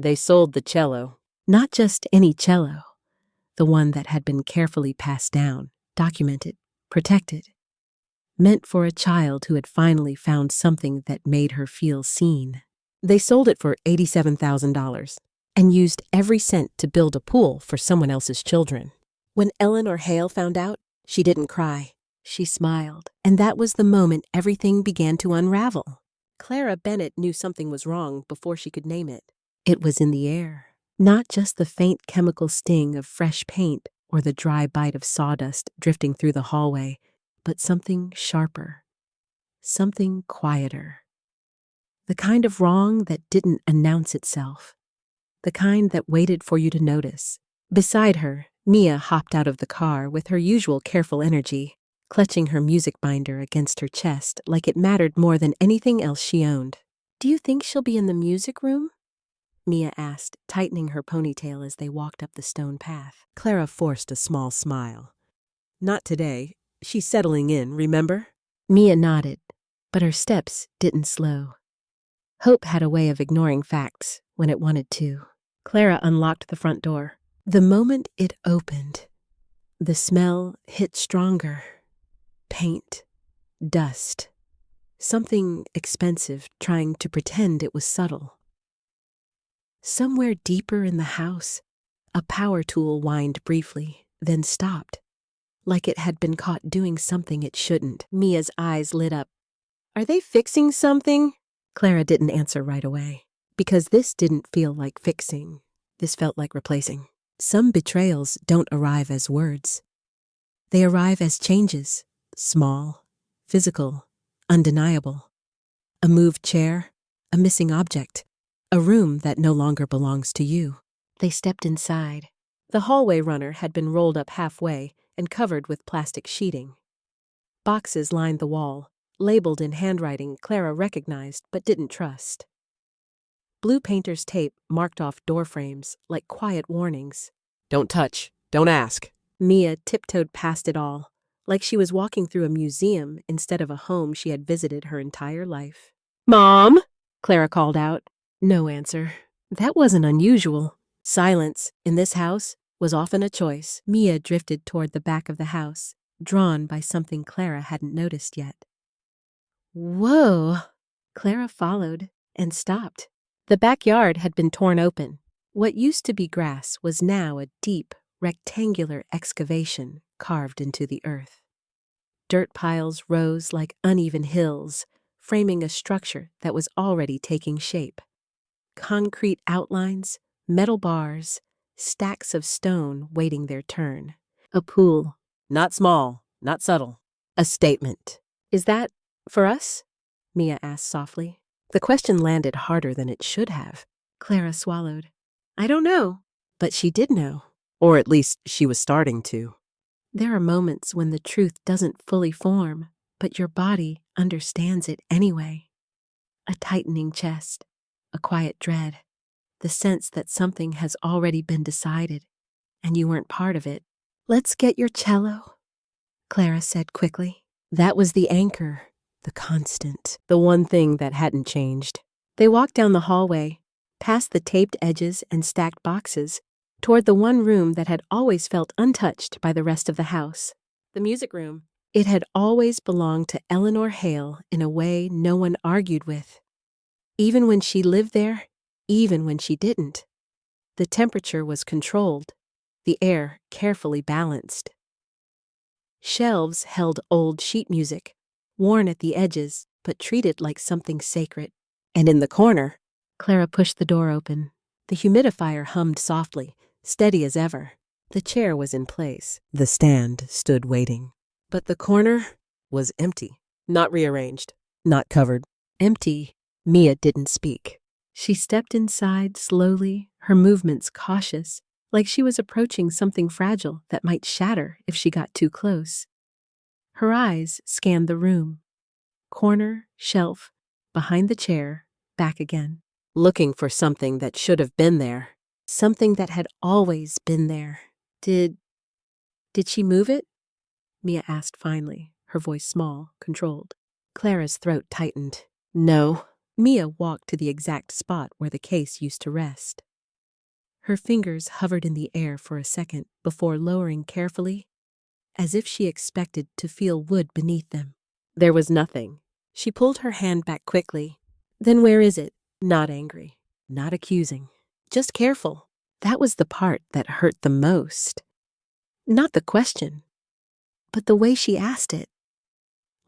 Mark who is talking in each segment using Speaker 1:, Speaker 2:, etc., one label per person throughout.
Speaker 1: They sold the cello. Not just any cello, the one that had been carefully passed down, documented, protected, meant for a child who had finally found something that made her feel seen. They sold it for $87,000 and used every cent to build a pool for someone else's children. When Eleanor Hale found out, she didn't cry. She smiled, and that was the moment everything began to unravel. Clara Bennett knew something was wrong before she could name it. It was in the air. Not just the faint chemical sting of fresh paint or the dry bite of sawdust drifting through the hallway, but something sharper, something quieter. The kind of wrong that didn't announce itself, the kind that waited for you to notice. Beside her, Mia hopped out of the car with her usual careful energy, clutching her music binder against her chest like it mattered more than anything else she owned. "Do you think she'll be in the music room?" Mia asked, tightening her ponytail as they walked up the stone path. Clara forced a small smile. "Not today. She's settling in, remember?" Mia nodded, but her steps didn't slow. Hope had a way of ignoring facts when it wanted to. Clara unlocked the front door. The moment it opened, the smell hit stronger. Paint, dust, something expensive trying to pretend it was subtle. Somewhere deeper in the house, a power tool whined briefly, then stopped, like it had been caught doing something it shouldn't. Mia's eyes lit up. "Are they fixing something?" Clara didn't answer right away, because this didn't feel like fixing. This felt like replacing. Some betrayals don't arrive as words. They arrive as changes, small, physical, undeniable. A moved chair, a missing object, a room that no longer belongs to you. They stepped inside. The hallway runner had been rolled up halfway and covered with plastic sheeting. Boxes lined the wall, labeled in handwriting Clara recognized but didn't trust. Blue painter's tape marked off door frames like quiet warnings. "Don't touch, don't ask." Mia tiptoed past it all, like she was walking through a museum instead of a home she had visited her entire life. "Mom!" Clara called out. No answer. That wasn't unusual. Silence, in this house, was often a choice. Mia drifted toward the back of the house, drawn by something Clara hadn't noticed yet. Whoa! Clara followed and stopped. The backyard had been torn open. What used to be grass was now a deep, rectangular excavation carved into the earth. Dirt piles rose like uneven hills, framing a structure that was already taking shape. Concrete outlines, metal bars, stacks of stone waiting their turn. A pool. Not small, not subtle. A statement. "Is that for us?" Mia asked softly. The question landed harder than it should have. Clara swallowed. "I don't know." But she did know. Or at least she was starting to. There are moments when the truth doesn't fully form, but your body understands it anyway. A tightening chest, a quiet dread, the sense that something has already been decided, and you weren't part of it. "Let's get your cello," Clara said quickly. That was the anchor, the constant, the one thing that hadn't changed. They walked down the hallway, past the taped edges and stacked boxes, toward the one room that had always felt untouched by the rest of the house. The music room. It had always belonged to Eleanor Hale in a way no one argued with. Even when she lived there, even when she didn't. The temperature was controlled, the air carefully balanced. Shelves held old sheet music, worn at the edges but treated like something sacred. And in the corner, Clara pushed the door open. The humidifier hummed softly, steady as ever. The chair was in place. The stand stood waiting. But the corner was empty. Not rearranged. Not covered. Empty. Mia didn't speak. She stepped inside slowly, her movements cautious, like she was approaching something fragile that might shatter if she got too close. Her eyes scanned the room. Corner, shelf, behind the chair, back again. Looking for something that should have been there. Something that had always been there. Did she move it? Mia asked finally, her voice small, controlled. Clara's throat tightened. No. Mia walked to the exact spot where the case used to rest. Her fingers hovered in the air for a second before lowering carefully, as if she expected to feel wood beneath them. There was nothing. She pulled her hand back quickly. Then where is it? Not angry, not accusing, just careful. That was the part that hurt the most. Not the question, but the way she asked it.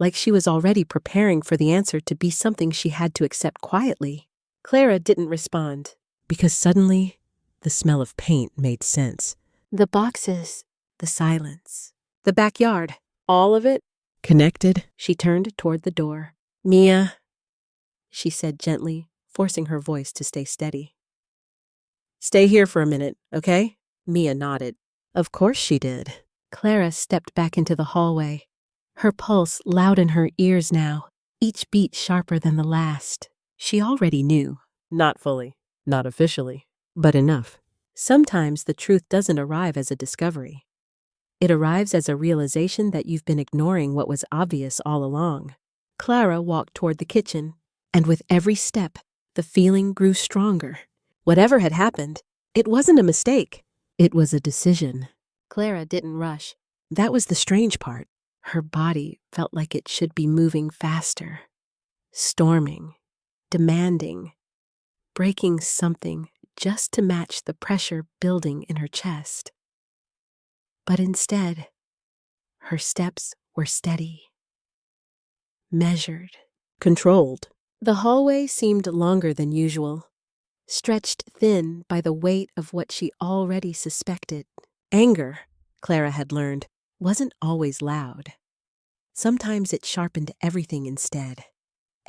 Speaker 1: Like she was already preparing for the answer to be something she had to accept quietly. Clara didn't respond, because suddenly the smell of paint made sense. The boxes, the silence, the backyard, all of it connected. She turned toward the door. Mia, she said gently, forcing her voice to stay steady. Stay here for a minute, okay? Mia nodded. Of course she did. Clara stepped back into the hallway, her pulse loud in her ears now, each beat sharper than the last. She already knew. Not fully, not officially, but enough. Sometimes the truth doesn't arrive as a discovery. It arrives as a realization that you've been ignoring what was obvious all along. Clara walked toward the kitchen, and with every step, the feeling grew stronger. Whatever had happened, it wasn't a mistake. It was a decision. Clara didn't rush. That was the strange part. Her body felt like it should be moving faster, storming, demanding, breaking something just to match the pressure building in her chest. But instead, her steps were steady, measured, controlled. The hallway seemed longer than usual, stretched thin by the weight of what she already suspected. Anger, Clara had learned, wasn't always loud. Sometimes it sharpened everything instead.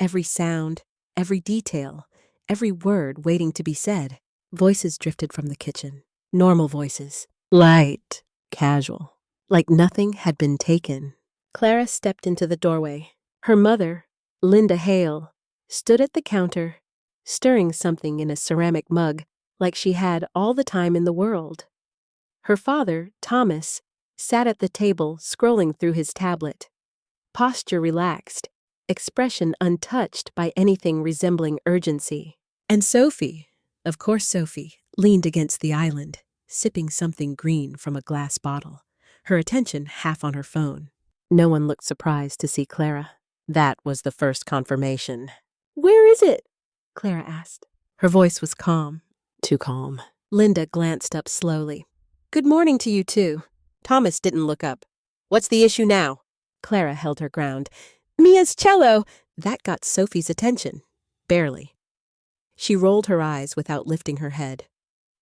Speaker 1: Every sound, every detail, every word waiting to be said. Voices drifted from the kitchen. Normal voices. Light, casual. Like nothing had been taken. Clara stepped into the doorway. Her mother, Linda Hale, stood at the counter, stirring something in a ceramic mug like she had all the time in the world. Her father, Thomas, sat at the table scrolling through his tablet. Posture relaxed, expression untouched by anything resembling urgency. And Sophie, of course Sophie, leaned against the island, sipping something green from a glass bottle, her attention half on her phone. No one looked surprised to see Clara. That was the first confirmation. Where is it? Clara asked. Her voice was calm. Too calm. Linda glanced up slowly. Good morning to you too. Thomas didn't look up. What's the issue now? Clara held her ground. Mia's cello! That got Sophie's attention. Barely. She rolled her eyes without lifting her head.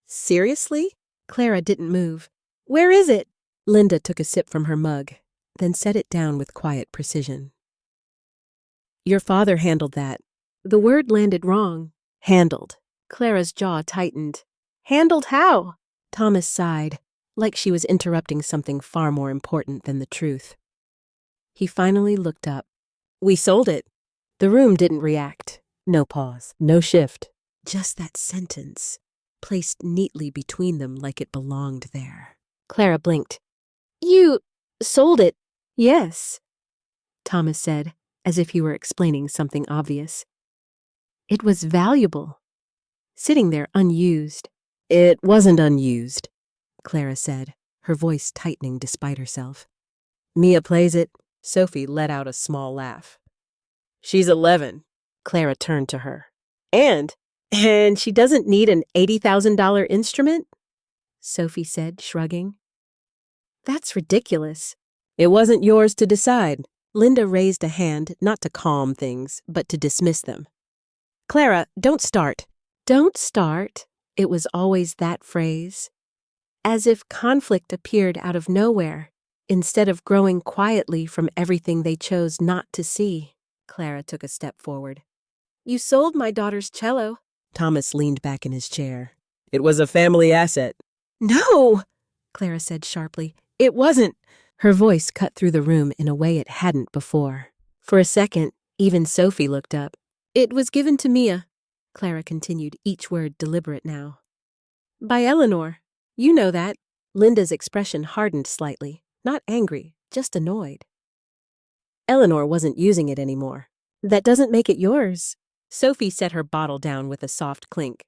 Speaker 1: Seriously? Clara didn't move. Where is it? Linda took a sip from her mug, then set it down with quiet precision. Your father handled that. The word landed wrong. Handled. Clara's jaw tightened. Handled how? Thomas sighed, like she was interrupting something far more important than the truth. He finally looked up. We sold it. The room didn't react. No pause, no shift. Just that sentence, placed neatly between them like it belonged there. Clara blinked. You sold it? Yes, Thomas said, as if he were explaining something obvious. It was valuable, sitting there unused. It wasn't unused, Clara said, her voice tightening despite herself. Mia plays it. Sophie let out a small laugh. She's 11. Clara turned to her. And she doesn't need an $80,000 instrument? Sophie said, shrugging. That's ridiculous. It wasn't yours to decide. Linda raised a hand, not to calm things, but to dismiss them. Clara, don't start. Don't start. It was always that phrase. As if conflict appeared out of nowhere, instead of growing quietly from everything they chose not to see. Clara took a step forward. You sold my daughter's cello. Thomas leaned back in his chair. It was a family asset. No, Clara said sharply. It wasn't. Her voice cut through the room in a way it hadn't before. For a second, even Sophie looked up. It was given to Mia, Clara continued, each word deliberate now. By Eleanor. You know that. Linda's expression hardened slightly, not angry, just annoyed. Eleanor wasn't using it anymore. That doesn't make it yours. Sophie set her bottle down with a soft clink.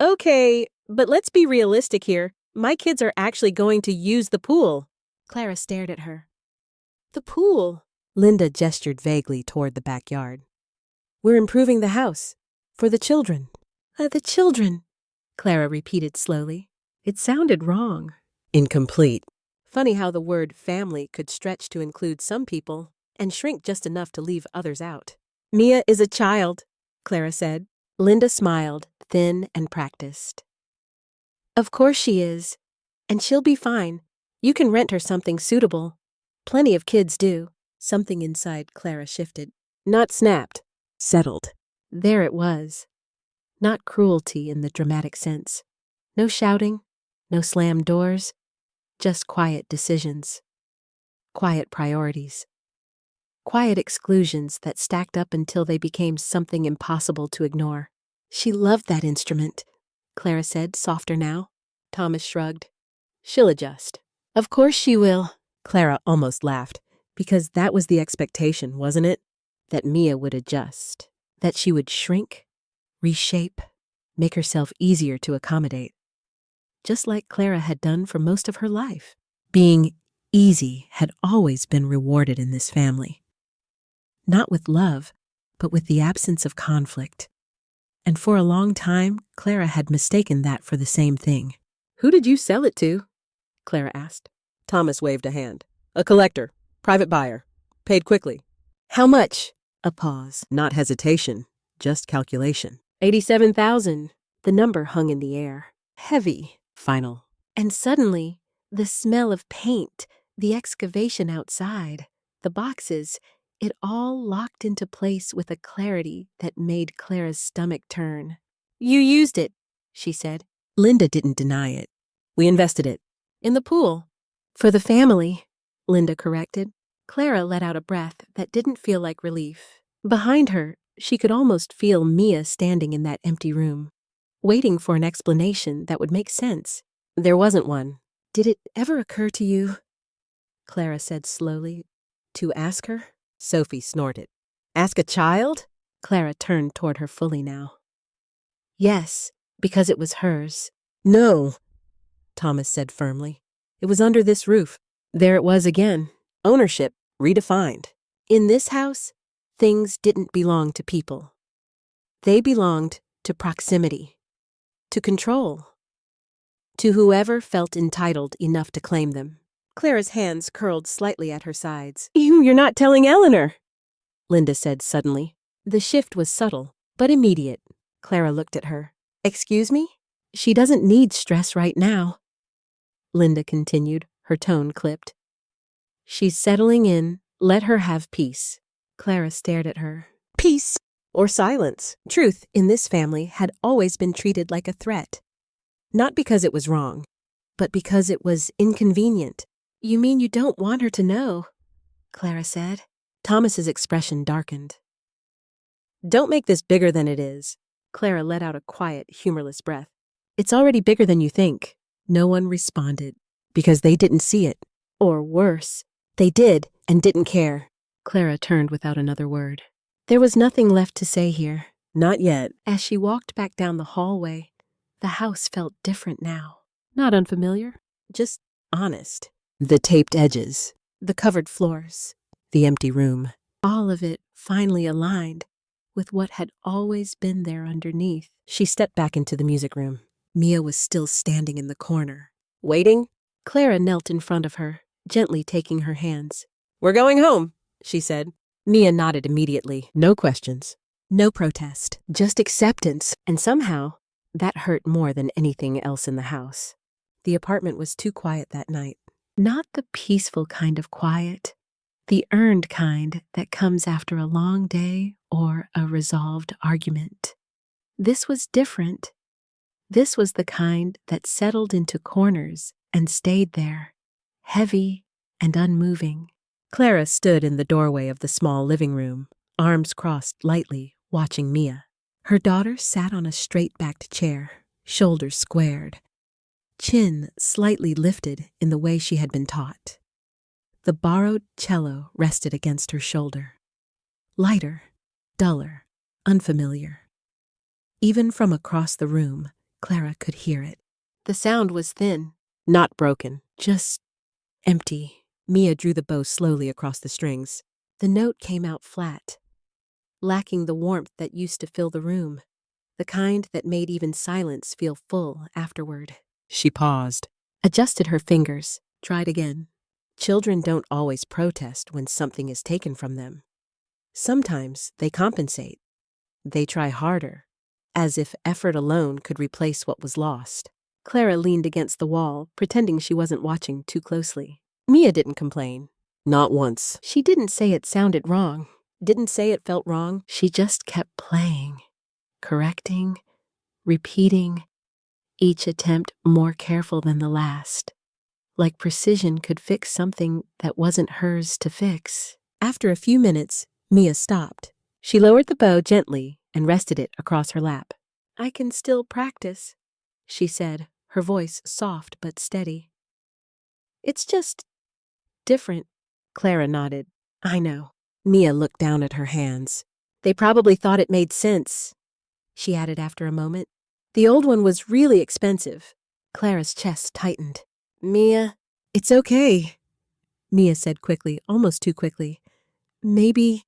Speaker 1: Okay, but let's be realistic here. My kids are actually going to use the pool. Clara stared at her. The pool. Linda gestured vaguely toward the backyard. We're improving the house. For the children. The children, Clara repeated slowly. It sounded wrong. Incomplete. Funny how the word family could stretch to include some people and shrink just enough to leave others out. Mia is a child, Clara said. Linda smiled, thin and practiced. Of course she is. And she'll be fine. You can rent her something suitable. Plenty of kids do. Something inside Clara shifted. Not snapped. Settled. There it was. Not cruelty in the dramatic sense. No shouting, no slammed doors, just quiet decisions. Quiet priorities. Quiet exclusions that stacked up until they became something impossible to ignore. She loved that instrument, Clara said, softer now. Thomas shrugged. She'll adjust. Of course she will. Clara almost laughed, because that was the expectation, wasn't it? That Mia would adjust. That she would shrink, reshape, make herself easier to accommodate. Just like Clara had done for most of her life. Being easy had always been rewarded in this family. Not with love, but with the absence of conflict. And for a long time, Clara had mistaken that for the same thing. Who did you sell it to? Clara asked. Thomas waved a hand. A collector, private buyer, paid quickly. How much? A pause. Not hesitation, just calculation. 87,000. The number hung in the air. Heavy. Final. And suddenly, the smell of paint, the excavation outside, the boxes, it all locked into place with a clarity that made Clara's stomach turn. You used it, she said. Linda didn't deny it. We invested it. In the pool. For the family, Linda corrected. Clara let out a breath that didn't feel like relief. Behind her, she could almost feel Mia standing in that empty room, waiting for an explanation that would make sense. There wasn't one. Did it ever occur to you, Clara said slowly, to ask her? Sophie snorted. Ask a child? Clara turned toward her fully now. Yes, because it was hers. No, Thomas said firmly. It was under this roof. There it was again. Ownership redefined. In this house, things didn't belong to people. They belonged to proximity, to control, to whoever felt entitled enough to claim them. Clara's hands curled slightly at her sides. You're not telling Eleanor, Linda said suddenly. The shift was subtle, but immediate. Clara looked at her. Excuse me? She doesn't need stress right now, Linda continued, her tone clipped. She's settling in. Let her have peace. Clara stared at her. Peace or silence? Truth in this family had always been treated like a threat. Not because it was wrong, but because it was inconvenient. You mean you don't want her to know? Clara said. Thomas's expression darkened. Don't make this bigger than it is. Clara let out a quiet, humorless breath. It's already bigger than you think. No one responded, because they didn't see it. Or worse, they did and didn't care. Clara turned without another word. There was nothing left to say here. Not yet. As she walked back down the hallway, the house felt different now. Not unfamiliar, just honest. The taped edges, the covered floors, the empty room, all of it finally aligned with what had always been there underneath. She stepped back into the music room. Mia was still standing in the corner. Waiting? Clara knelt in front of her, gently taking her hands. We're going home, she said. Mia nodded immediately. No questions. No protest. Just acceptance. And somehow, that hurt more than anything else in the house. The apartment was too quiet that night. Not the peaceful kind of quiet, the earned kind that comes after a long day or a resolved argument. This was different. This was the kind that settled into corners and stayed there, heavy and unmoving. Clara stood in the doorway of the small living room, arms crossed lightly, watching Mia. Her daughter sat on a straight-backed chair, shoulders squared, chin slightly lifted in the way she had been taught. The borrowed cello rested against her shoulder. Lighter, duller, unfamiliar. Even from across the room Clara could hear it. The sound was thin, not broken, just empty. Mia drew the bow slowly across the strings. The note came out flat, lacking the warmth that used to fill the room, the kind that made even silence feel full afterward. She paused, adjusted her fingers, tried again. Children don't always protest when something is taken from them. Sometimes they compensate. They try harder, as if effort alone could replace what was lost. Clara leaned against the wall, pretending she wasn't watching too closely. Mia didn't complain. Not once. She didn't say it sounded wrong, didn't say it felt wrong. She just kept playing, correcting, repeating, each attempt more careful than the last. Like precision could fix something that wasn't hers to fix. After a few minutes, Mia stopped. She lowered the bow gently and rested it across her lap. "I can still practice," she said, her voice soft but steady. "It's just different." Clara nodded. "I know." Mia looked down at her hands. "They probably thought it made sense," she added after a moment. "The old one was really expensive." Clara's chest tightened. "Mia, it's okay," Mia said quickly, almost too quickly. Maybe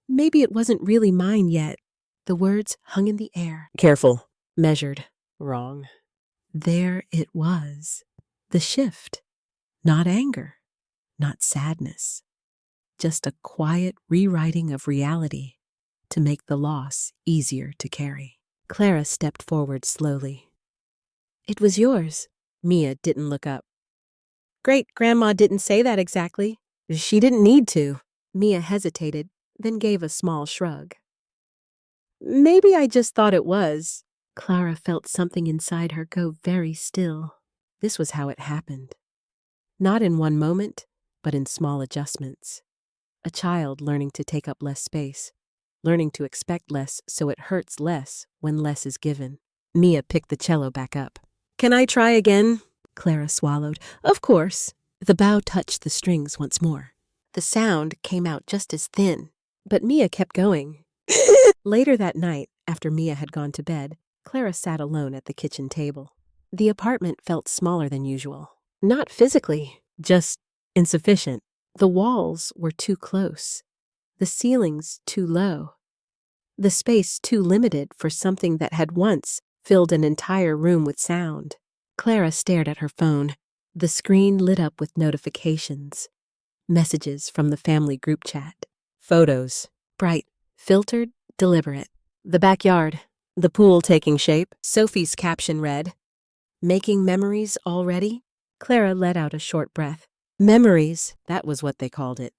Speaker 1: it wasn't really mine yet." The words hung in the air. Careful. Measured. Wrong. There it was. The shift. Not anger. Not sadness. Just a quiet rewriting of reality to make the loss easier to carry. Clara stepped forward slowly. "It was yours." Mia didn't look up. "Great-grandma didn't say that exactly. She didn't need to." Mia hesitated, then gave a small shrug. "Maybe I just thought it was." Clara felt something inside her go very still. This was how it happened. Not in one moment, but in small adjustments. A child learning to take up less space, learning to expect less so it hurts less when less is given. Mia picked the cello back up. "Can I try again?" Clara swallowed. "Of course." The bow touched the strings once more. The sound came out just as thin, but Mia kept going. Later that night, after Mia had gone to bed, Clara sat alone at the kitchen table. The apartment felt smaller than usual. Not physically, just insufficient. The walls were too close, the ceilings too low, the space too limited for something that had once filled an entire room with sound. Clara stared at her phone. The screen lit up with notifications, messages from the family group chat, photos, bright, filtered, deliberate. The backyard, the pool taking shape. Sophie's caption read, "Making memories already?" Clara let out a short breath. Memories, that was what they called it.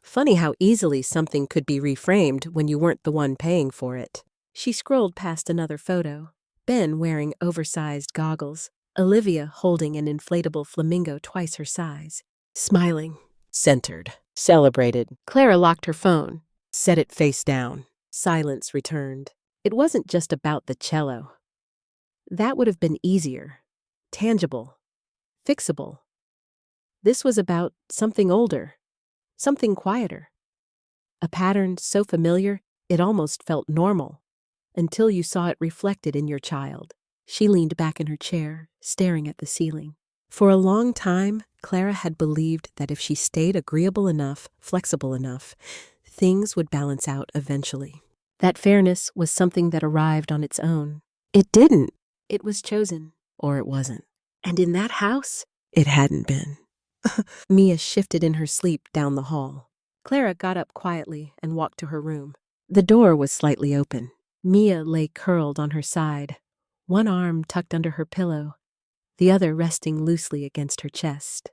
Speaker 1: Funny how easily something could be reframed when you weren't the one paying for it. She scrolled past another photo. Ben wearing oversized goggles, Olivia holding an inflatable flamingo twice her size, smiling, centered, celebrated. Clara locked her phone, set it face down. Silence returned. It wasn't just about the cello. That would have been easier, tangible, fixable. This was about something older, something quieter. A pattern so familiar it almost felt normal, until you saw it reflected in your child. She leaned back in her chair, staring at the ceiling. For a long time, Clara had believed that if she stayed agreeable enough, flexible enough, things would balance out eventually. That fairness was something that arrived on its own. It didn't. It was chosen, or it wasn't. And in that house, it hadn't been. Mia shifted in her sleep down the hall. Clara got up quietly and walked to her room. The door was slightly open. Mia lay curled on her side, one arm tucked under her pillow, the other resting loosely against her chest.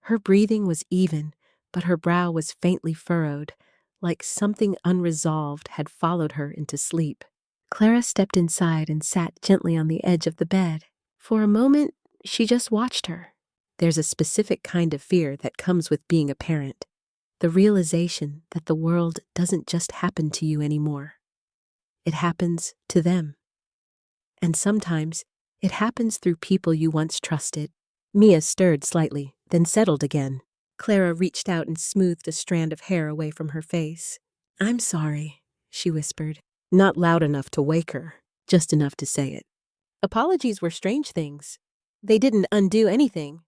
Speaker 1: Her breathing was even, but her brow was faintly furrowed, like something unresolved had followed her into sleep. Clara stepped inside and sat gently on the edge of the bed. For a moment, she just watched her. There's a specific kind of fear that comes with being a parent, the realization that the world doesn't just happen to you anymore. It happens to them. And sometimes, it happens through people you once trusted. Mia stirred slightly, then settled again. Clara reached out and smoothed a strand of hair away from her face. "I'm sorry," she whispered, not loud enough to wake her, just enough to say it. Apologies were strange things. They didn't undo anything.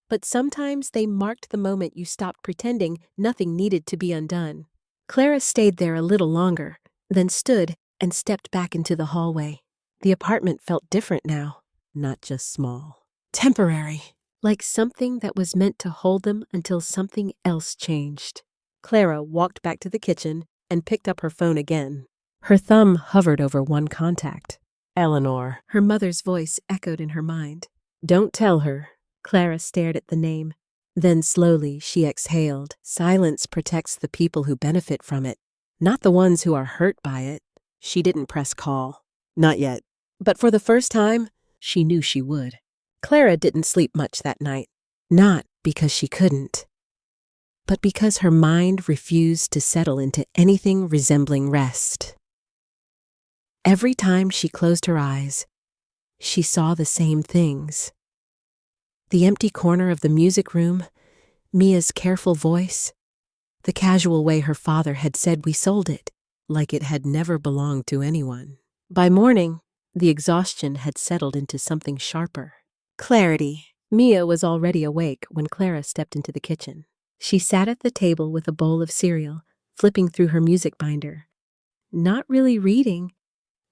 Speaker 1: But sometimes they marked the moment you stopped pretending nothing needed to be undone. Clara stayed there a little longer, then stood and stepped back into the hallway. The apartment felt different now, not just small. Temporary. Like something that was meant to hold them until something else changed. Clara walked back to the kitchen and picked up her phone again. Her thumb hovered over one contact. Eleanor. Her mother's voice echoed in her mind. Don't tell her. Clara stared at the name. Then slowly she exhaled. Silence protects the people who benefit from it, not the ones who are hurt by it. She didn't press call. Not yet. But for the first time, she knew she would. Clara didn't sleep much that night. Not because she couldn't, but because her mind refused to settle into anything resembling rest. Every time she closed her eyes, she saw the same things. The empty corner of the music room, Mia's careful voice, the casual way her father had said we sold it, like it had never belonged to anyone. By morning, the exhaustion had settled into something sharper. Clarity. Mia was already awake when Clara stepped into the kitchen. She sat at the table with a bowl of cereal, flipping through her music binder. Not really reading,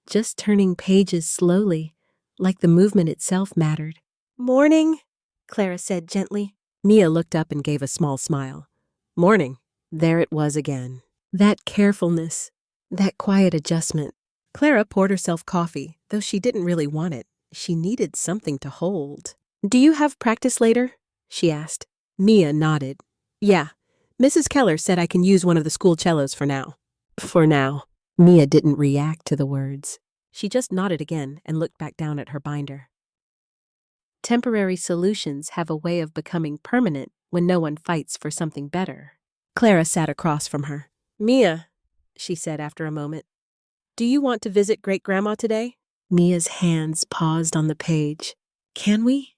Speaker 1: just turning pages slowly, like the movement itself mattered. Morning, Clara said gently. Mia looked up and gave a small smile. Morning. There it was again. That carefulness, that quiet adjustment. Clara poured herself coffee, though she didn't really want it. She needed something to hold. Do you have practice later? She asked. Mia nodded. Yeah. Mrs. Keller said I can use one of the school cellos for now. For now. Mia didn't react to the words. She just nodded again and looked back down at her binder. Temporary solutions have a way of becoming permanent when no one fights for something better. Clara sat across from her. Mia, she said after a moment, do you want to visit Great-Grandma today? Mia's hands paused on the page. Can we?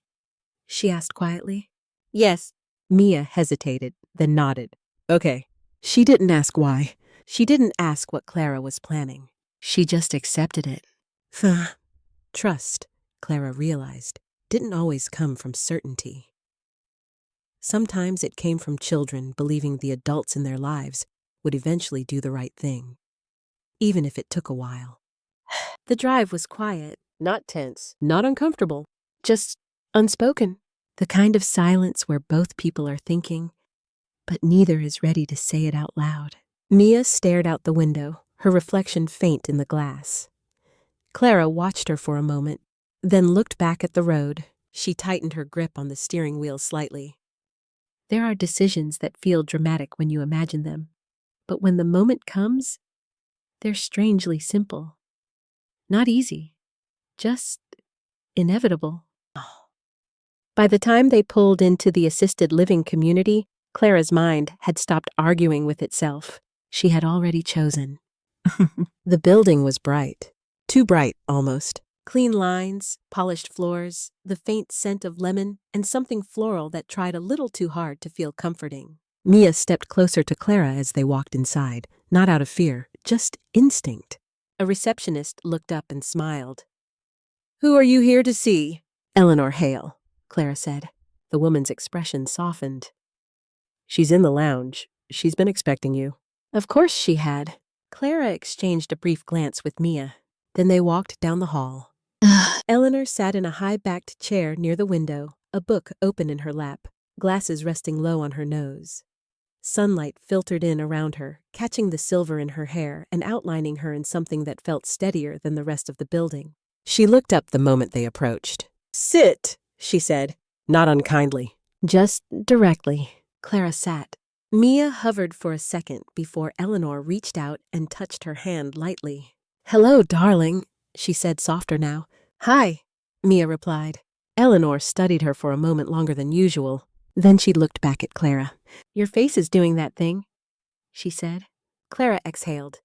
Speaker 1: She asked quietly. Yes. Mia hesitated, then nodded. Okay. She didn't ask why. She didn't ask what Clara was planning. She just accepted it. Trust, Clara realized, didn't always come from certainty. Sometimes it came from children believing the adults in their lives would eventually do the right thing, even if it took a while. The drive was quiet, not tense, not uncomfortable, just unspoken. The kind of silence where both people are thinking, but neither is ready to say it out loud. Mia stared out the window, her reflection faint in the glass. Clara watched her for a moment, then looked back at the road. She tightened her grip on the steering wheel slightly. There are decisions that feel dramatic when you imagine them, but when the moment comes, they're strangely simple. Not easy, just inevitable. By the time they pulled into the assisted living community, Clara's mind had stopped arguing with itself. She had already chosen. The building was bright. Too bright, almost. Clean lines, polished floors, the faint scent of lemon, and something floral that tried a little too hard to feel comforting. Mia stepped closer to Clara as they walked inside, not out of fear, just instinct. A receptionist looked up and smiled. Who are you here to see? Eleanor Hale, Clara said. The woman's expression softened. She's in the lounge. She's been expecting you. Of course she had. Clara exchanged a brief glance with Mia. Then they walked down the hall. Eleanor sat in a high-backed chair near the window, a book open in her lap, glasses resting low on her nose. Sunlight filtered in around her, catching the silver in her hair and outlining her in something that felt steadier than the rest of the building. She looked up the moment they approached. Sit, she said, not unkindly. Just directly. Clara sat. Mia hovered for a second before Eleanor reached out and touched her hand lightly. Hello, darling, she said softer now. Hi, Mia replied. Eleanor studied her for a moment longer than usual. Then she looked back at Clara. Your face is doing that thing, she said. Clara exhaled.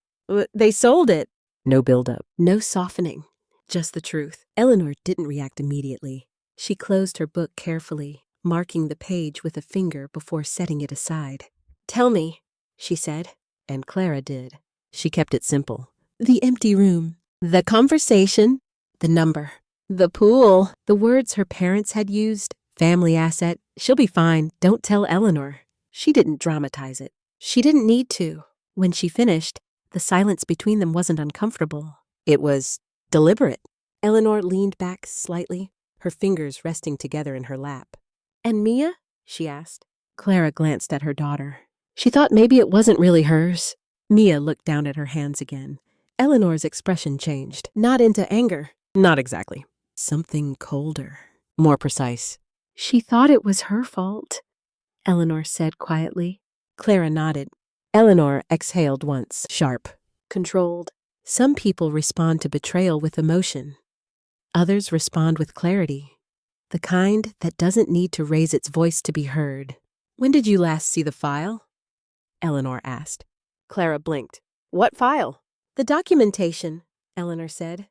Speaker 1: They sold it. No build-up. No softening. Just the truth. Eleanor didn't react immediately. She closed her book carefully, marking the page with a finger before setting it aside. Tell me, she said, and Clara did. She kept it simple. The empty room, the conversation, the number. The pool. The words her parents had used, family asset, she'll be fine, don't tell Eleanor. She didn't dramatize it. She didn't need to. When she finished, the silence between them wasn't uncomfortable. It was deliberate. Eleanor leaned back slightly, her fingers resting together in her lap. "And Mia?" she asked. Clara glanced at her daughter. She thought maybe it wasn't really hers. Mia looked down at her hands again. Eleanor's expression changed. Not into anger. Not exactly. Something colder. More precise. "She thought it was her fault," Eleanor said quietly. Clara nodded. Eleanor exhaled once, sharp, controlled. Some people respond to betrayal with emotion. Others respond with clarity. The kind that doesn't need to raise its voice to be heard. "When did you last see the file?" Eleanor asked. Clara blinked. "What file?" "The documentation," Eleanor said.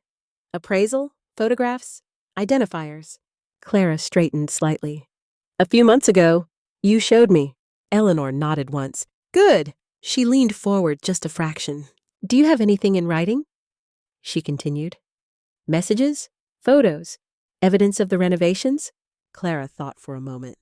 Speaker 1: "Appraisal? Photographs? Identifiers?" Clara straightened slightly. "A few months ago, you showed me." Eleanor nodded once. "Good." She leaned forward just a fraction. "Do you have anything in writing?" She continued. "Messages? Photos? Evidence of the renovations?" Clara thought for a moment.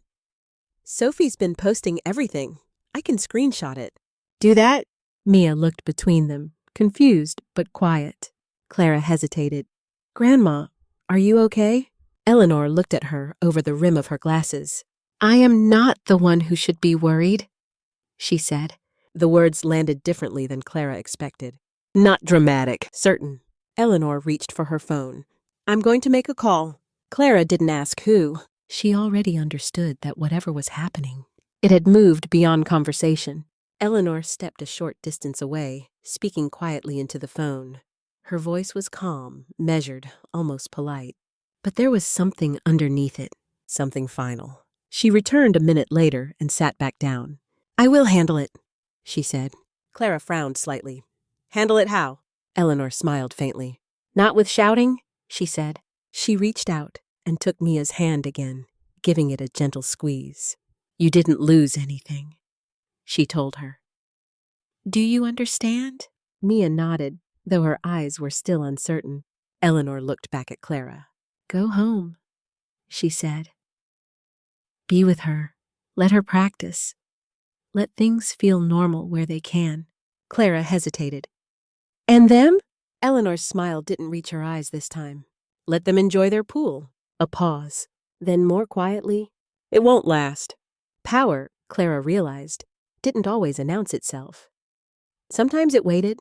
Speaker 1: "Sophie's been posting everything. I can screenshot it." "Do that?" Mia looked between them, confused but quiet. Clara hesitated. "Grandma, are you okay?" Eleanor looked at her over the rim of her glasses. "I am not the one who should be worried," she said. The words landed differently than Clara expected. "Not dramatic, certain." Eleanor reached for her phone. "I'm going to make a call." Clara didn't ask who. She already understood that whatever was happening, it had moved beyond conversation. Eleanor stepped a short distance away, speaking quietly into the phone. Her voice was calm, measured, almost polite. But there was something underneath it, something final. She returned a minute later and sat back down. "I will handle it," she said. Clara frowned slightly. "Handle it how?" Eleanor smiled faintly. "Not with shouting," she said. She reached out and took Mia's hand again, giving it a gentle squeeze. "You didn't lose anything," she told her. "Do you understand?" Mia nodded, though her eyes were still uncertain. Eleanor looked back at Clara. "Go home," she said. "Be with her. Let her practice. Let things feel normal where they can." Clara hesitated. "And them?" Eleanor's smile didn't reach her eyes this time. "Let them enjoy their pool." A pause. Then more quietly, "It won't last." Power, Clara realized, didn't always announce itself. Sometimes it waited,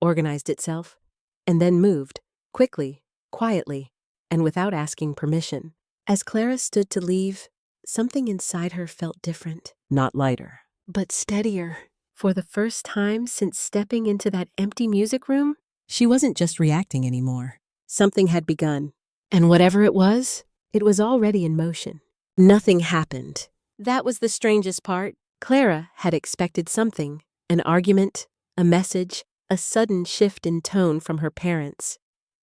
Speaker 1: organized itself, and then moved, quickly, quietly, and without asking permission. As Clara stood to leave, something inside her felt different. Not lighter, but steadier. For the first time since stepping into that empty music room, she wasn't just reacting anymore. Something had begun. And whatever it was already in motion. Nothing happened. That was the strangest part. Clara had expected something, an argument, a message, a sudden shift in tone from her parents.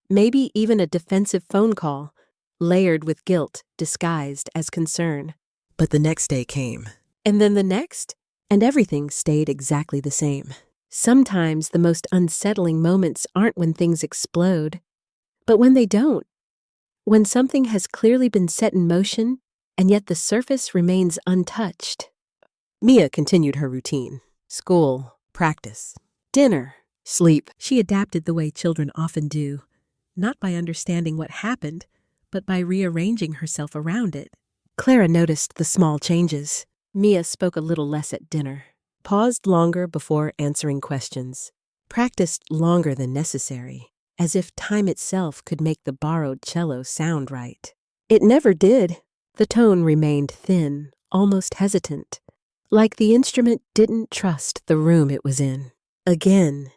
Speaker 1: Maybe even a defensive phone call, layered with guilt disguised as concern. But the next day came. And then the next, and everything stayed exactly the same. Sometimes the most unsettling moments aren't when things explode, but when they don't. When something has clearly been set in motion, and yet the surface remains untouched. Mia continued her routine. School, practice, dinner, sleep. She adapted the way children often do, not by understanding what happened, but by rearranging herself around it. Clara noticed the small changes. Mia spoke a little less at dinner, paused longer before answering questions, practiced longer than necessary, as if time itself could make the borrowed cello sound right. It never did. The tone remained thin, almost hesitant, like the instrument didn't trust the room it was in. Again,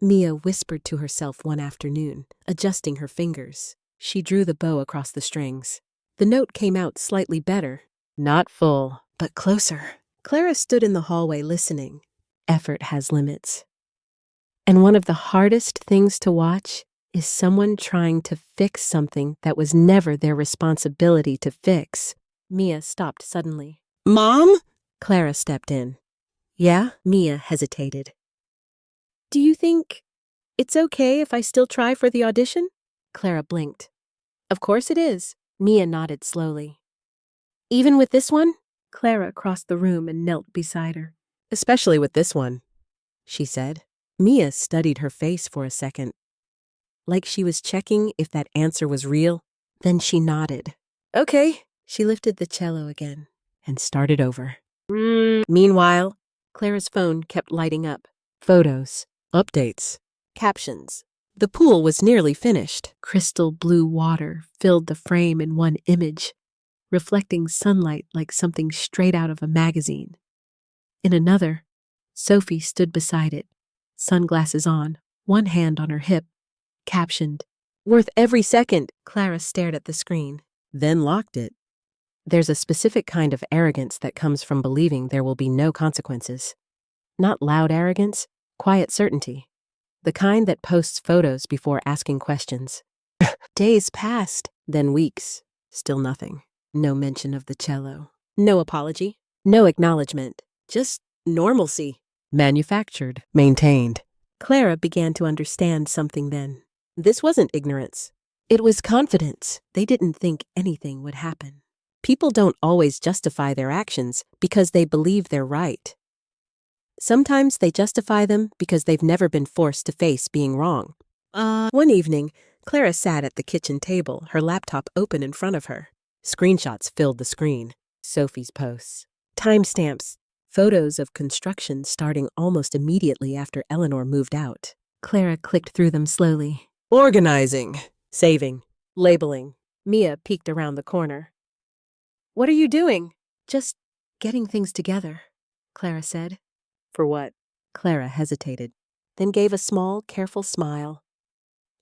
Speaker 1: Mia whispered to herself one afternoon, adjusting her fingers. She drew the bow across the strings. The note came out slightly better. Not full, but closer. Clara stood in the hallway listening. Effort has limits. And one of the hardest things to watch is someone trying to fix something that was never their responsibility to fix. Mia stopped suddenly. "Mom?" Clara stepped in. "Yeah?" Mia hesitated. "Do you think it's okay if I still try for the audition?" Clara blinked. Of course it is. Mia nodded slowly. Even with this one? Clara crossed the room and knelt beside her. Especially with this one, she said. Mia studied her face for a second, like she was checking if that answer was real. Then she nodded. Okay. She lifted the cello again and started over. Meanwhile, Clara's phone kept lighting up. Photos, updates, captions. The pool was nearly finished. Crystal blue water filled the frame in one image, reflecting sunlight like something straight out of a magazine. In another, Sophie stood beside it, sunglasses on, one hand on her hip, captioned, "Worth every second." Clara stared at the screen, then locked it. There's a specific kind of arrogance that comes from believing there will be no consequences. Not loud arrogance, quiet certainty. The kind that posts photos before asking questions. Days passed, then weeks. Still nothing. No mention of the cello. No apology. No acknowledgement. Just normalcy. Manufactured. Maintained. Clara began to understand something then. This wasn't ignorance. It was confidence. They didn't think anything would happen. People don't always justify their actions because they believe they're right. Sometimes they justify them because they've never been forced to face being wrong. One evening, Clara sat at the kitchen table, her laptop open in front of her. Screenshots filled the screen. Sophie's posts. Timestamps. Photos of construction starting almost immediately after Eleanor moved out. Clara clicked through them slowly. Organizing. Saving. Labeling. Mia peeked around the corner. What are you doing? Just getting things together, Clara said. For what? Clara hesitated, then gave a small, careful smile.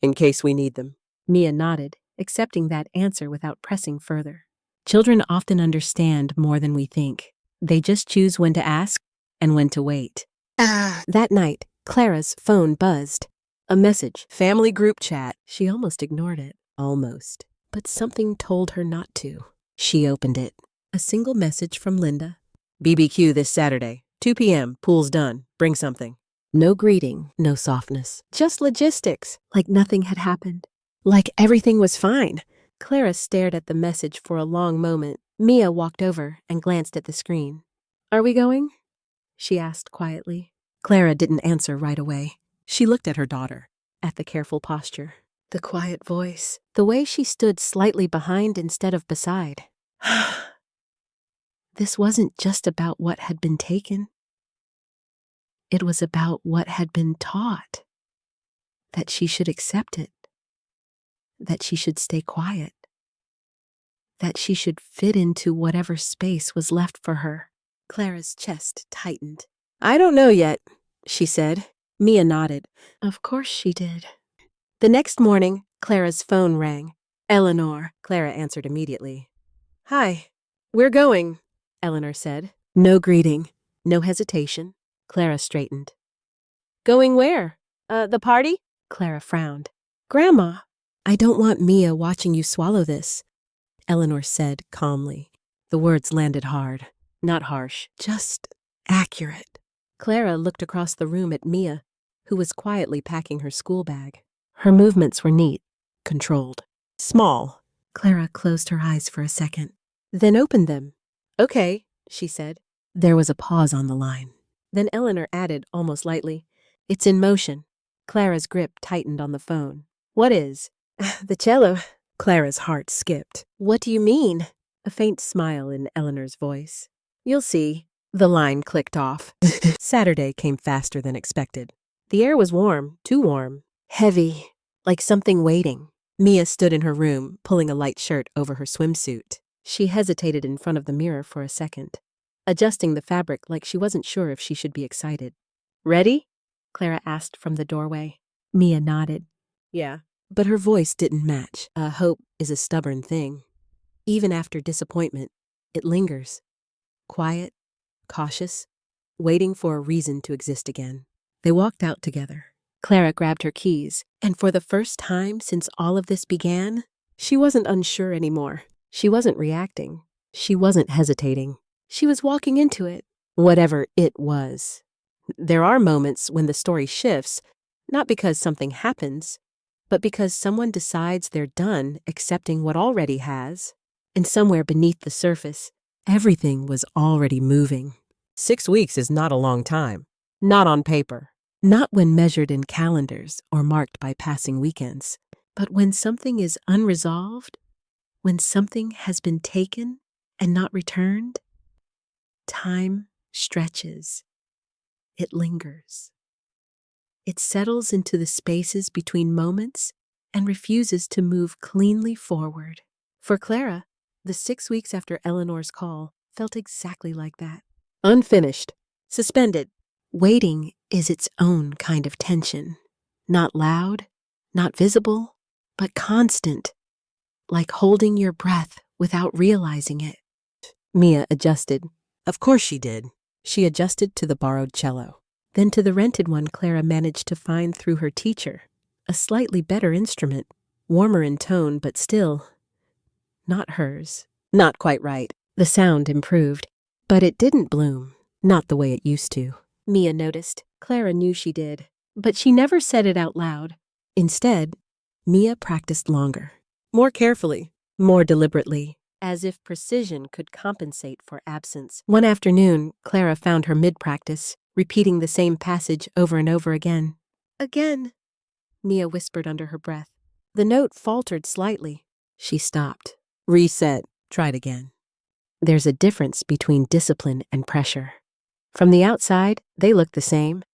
Speaker 1: In case we need them. Mia nodded, accepting that answer without pressing further. Children often understand more than we think. They just choose when to ask and when to wait. That night, Clara's phone buzzed. A message, family group chat. She almost ignored it. Almost. But something told her not to. She opened it. A single message from Linda. BBQ this Saturday, 2 p.m., pool's done. Bring something. No greeting, no softness. Just logistics, like nothing had happened. Like everything was fine. Clara stared at the message for a long moment. Mia walked over and glanced at the screen. Are we going? She asked quietly. Clara didn't answer right away. She looked at her daughter, at the careful posture, the quiet voice, the way she stood slightly behind instead of beside. This wasn't just about what had been taken. It was about what had been taught. That she should accept it. That she should stay quiet. That she should fit into whatever space was left for her. Clara's chest tightened. I don't know yet, she said. Mia nodded. Of course she did. The next morning, Clara's phone rang. Eleanor, Clara answered immediately. Hi, we're going, Eleanor said. No greeting, no hesitation. Clara straightened. Going where? The party? Clara frowned. Grandma, I don't want Mia watching you swallow this, Eleanor said calmly. The words landed hard, not harsh, just accurate. Clara looked across the room at Mia, who was quietly packing her school bag. Her movements were neat, controlled, small. Clara closed her eyes for a second, then opened them. Okay, she said. There was a pause on the line. Then Eleanor added almost lightly, It's in motion. Clara's grip tightened on the phone. What is? The cello. Clara's heart skipped. What do you mean? A faint smile in Eleanor's voice. You'll see. The line clicked off. Saturday came faster than expected. The air was warm, too warm, heavy, like something waiting. Mia stood in her room, pulling a light shirt over her swimsuit. She hesitated in front of the mirror for a second, adjusting the fabric like she wasn't sure if she should be excited. Ready? Clara asked from the doorway. Mia nodded. Yeah, but her voice didn't match. Hope is a stubborn thing. Even after disappointment, it lingers. Quiet, cautious, waiting for a reason to exist again. They walked out together. Clara grabbed her keys, and for the first time since all of this began, she wasn't unsure anymore. She wasn't reacting. She wasn't hesitating. She was walking into it, whatever it was. There are moments when the story shifts, not because something happens, but because someone decides they're done accepting what already has. And somewhere beneath the surface, everything was already moving.
Speaker 2: 6 weeks is not a long time.
Speaker 1: Not on paper. Not when measured in calendars or marked by passing weekends. But when something is unresolved, when something has been taken and not returned, time stretches. It lingers. It settles into the spaces between moments and refuses to move cleanly forward. For Clara, the 6 weeks after Eleanor's call felt exactly like that. Unfinished. Suspended. Waiting is its own kind of tension. Not loud, not visible, but constant. Like holding your breath without realizing it. Mia adjusted.
Speaker 2: Of course she did.
Speaker 1: She adjusted to the borrowed cello. Then to the rented one Clara managed to find through her teacher. A slightly better instrument, warmer in tone, but still not hers. Not quite right. The sound improved, but it didn't bloom. Not the way it used to. Mia noticed. Clara knew she did, but she never said it out loud. Instead, Mia practiced longer. More carefully, more deliberately, as if precision could compensate for absence. One afternoon, Clara found her mid-practice, repeating the same passage over and over again. Again, Mia whispered under her breath. The note faltered slightly. She stopped.
Speaker 2: Reset. Tried again.
Speaker 1: There's a difference between discipline and pressure. From the outside, they look the same.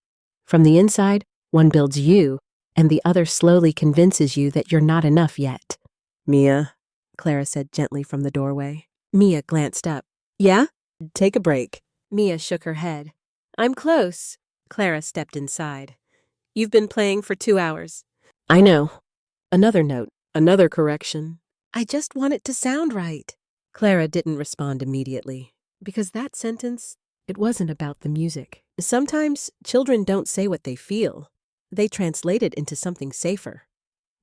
Speaker 1: From the inside, one builds you, and the other slowly convinces you that you're not enough yet.
Speaker 2: Mia,
Speaker 1: Clara said gently from the doorway. Mia glanced up. Yeah?
Speaker 2: take a break.
Speaker 1: Mia shook her head. I'm close. Clara stepped inside. You've been playing for 2 hours. I know. Another note, another correction. I just want it to sound right. Clara didn't respond immediately, because that sentence, it wasn't about the music. Sometimes children don't say what they feel. They translate it into something safer,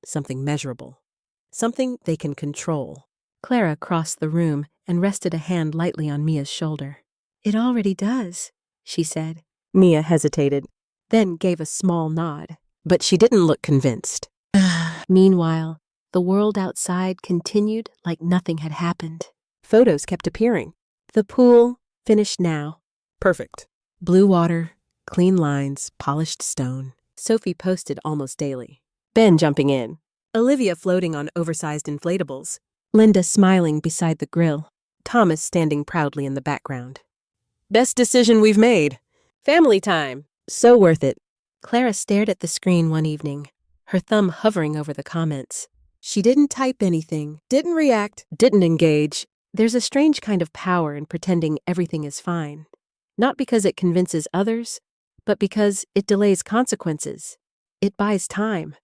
Speaker 1: something measurable, something they can control. Clara crossed the room and rested a hand lightly on Mia's shoulder. It already does, she said. Mia hesitated, then gave a small nod, but she didn't look convinced. Meanwhile, the world outside continued like nothing had happened. Photos kept appearing. The pool, finished now.
Speaker 2: Perfect.
Speaker 1: Blue water, clean lines, polished stone. Sophie posted almost daily. Ben jumping in. Olivia floating on oversized inflatables. Linda smiling beside the grill. Thomas standing proudly in the background.
Speaker 2: Best decision we've made.
Speaker 1: Family time. So worth it. Clara stared at the screen one evening, her thumb hovering over the comments. She didn't type anything, didn't react, didn't engage. There's a strange kind of power in pretending everything is fine. Not because it convinces others, but because it delays consequences. It buys time.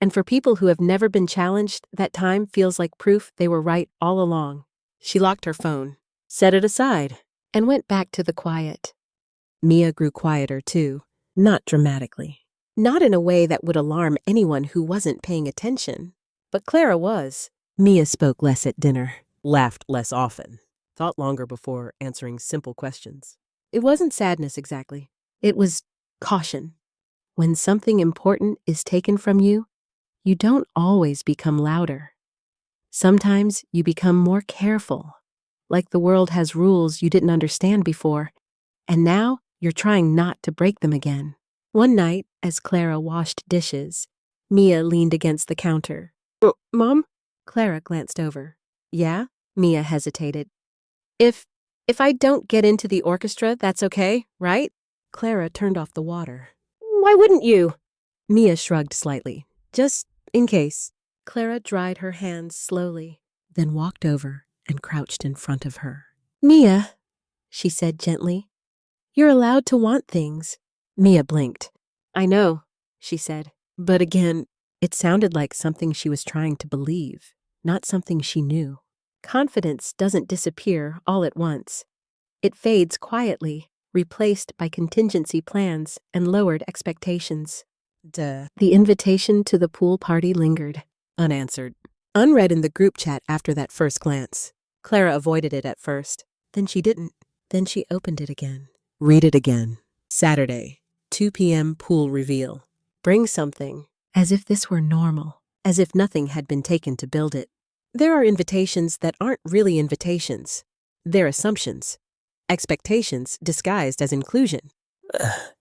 Speaker 1: And for people who have never been challenged, that time feels like proof they were right all along. She locked her phone, set it aside, and went back to the quiet. Mia grew quieter too, not dramatically. Not in a way that would alarm anyone who wasn't paying attention. But Clara was. Mia spoke less at dinner.
Speaker 2: Laughed less often. Thought longer before answering simple questions.
Speaker 1: It wasn't sadness exactly. It was caution. When something important is taken from you, you don't always become louder. Sometimes you become more careful, like the world has rules you didn't understand before, and now you're trying not to break them again. One night, as Clara washed dishes, Mia leaned against the counter. Mom? Clara glanced over. Yeah? Mia hesitated. If I don't get into the orchestra, that's okay, right? Clara turned off the water. Why wouldn't you? Mia shrugged slightly. Just in case. Clara dried her hands slowly, then walked over and crouched in front of her. Mia, she said gently, you're allowed to want things. Mia blinked. I know, she said. But again, it sounded like something she was trying to believe, not something she knew. Confidence doesn't disappear all at once. It fades quietly, replaced by contingency plans and lowered expectations. The invitation to the pool party lingered, unanswered, unread in the group chat after that first glance. Clara avoided it at first. Then she didn't. Then she opened it again.
Speaker 2: Read it again. Saturday, 2 p.m. pool reveal.
Speaker 1: Bring something. As if this were normal. as if nothing had been taken to build it. There are invitations that aren't really invitations. They're assumptions, expectations disguised as inclusion.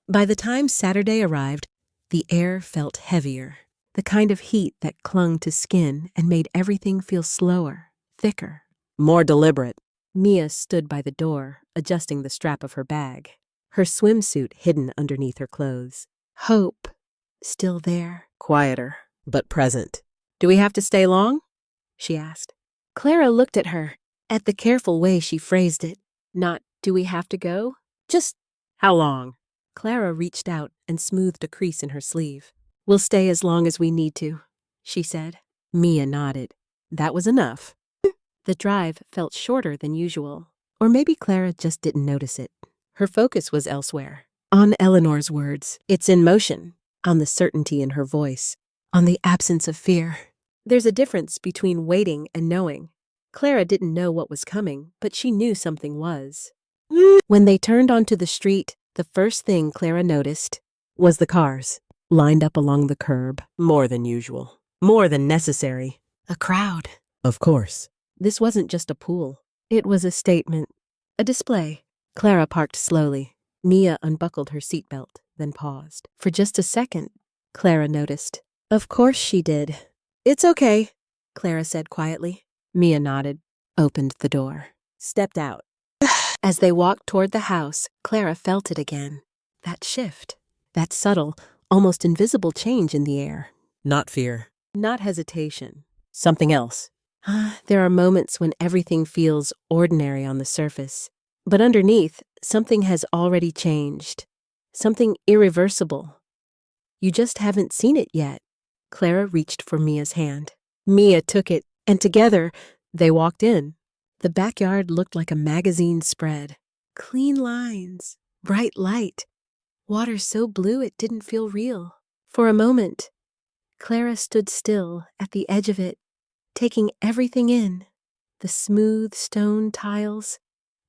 Speaker 1: By the time Saturday arrived, the air felt heavier, the kind of heat that clung to skin and made everything feel slower, thicker, more deliberate. Mia stood by the door, adjusting the strap of her bag, her swimsuit hidden underneath her clothes. Hope, still there, quieter, but present. "Do we have to stay long?" she asked. Clara looked at her, at the careful way she phrased it. Not, "Do we have to go?" Just, "How long?" Clara reached out and smoothed a crease in her sleeve. "We'll stay as long as we need to," she said. Mia nodded. That was enough. The drive felt shorter than usual, or maybe Clara just didn't notice it. Her focus was elsewhere. On Eleanor's words, "It's in motion," on the certainty in her voice, on the absence of fear. There's a difference between waiting and knowing. Clara didn't know what was coming, but she knew something was. When they turned onto the street, the first thing Clara noticed was the cars, lined up along the curb. More than usual. More than necessary. A crowd. Of course. This wasn't just a pool. It was a statement. A display. Clara parked slowly. Mia unbuckled her seatbelt, then paused. For just a second, Clara noticed. Of course she did. "It's okay," Clara said quietly. Mia nodded, opened the door, stepped out. As they walked toward the house, Clara felt it again. That shift. That subtle, almost invisible change in the air. Not fear. Not hesitation. Something else. There are moments when everything feels ordinary on the surface, but underneath, something has already changed. Something irreversible. You just haven't seen it yet. Clara reached for Mia's hand. Mia took it, and together, they walked in. The backyard looked like a magazine spread. Clean lines, bright light, water so blue it didn't feel real. For a moment, Clara stood still at the edge of it, taking everything in. The smooth stone tiles,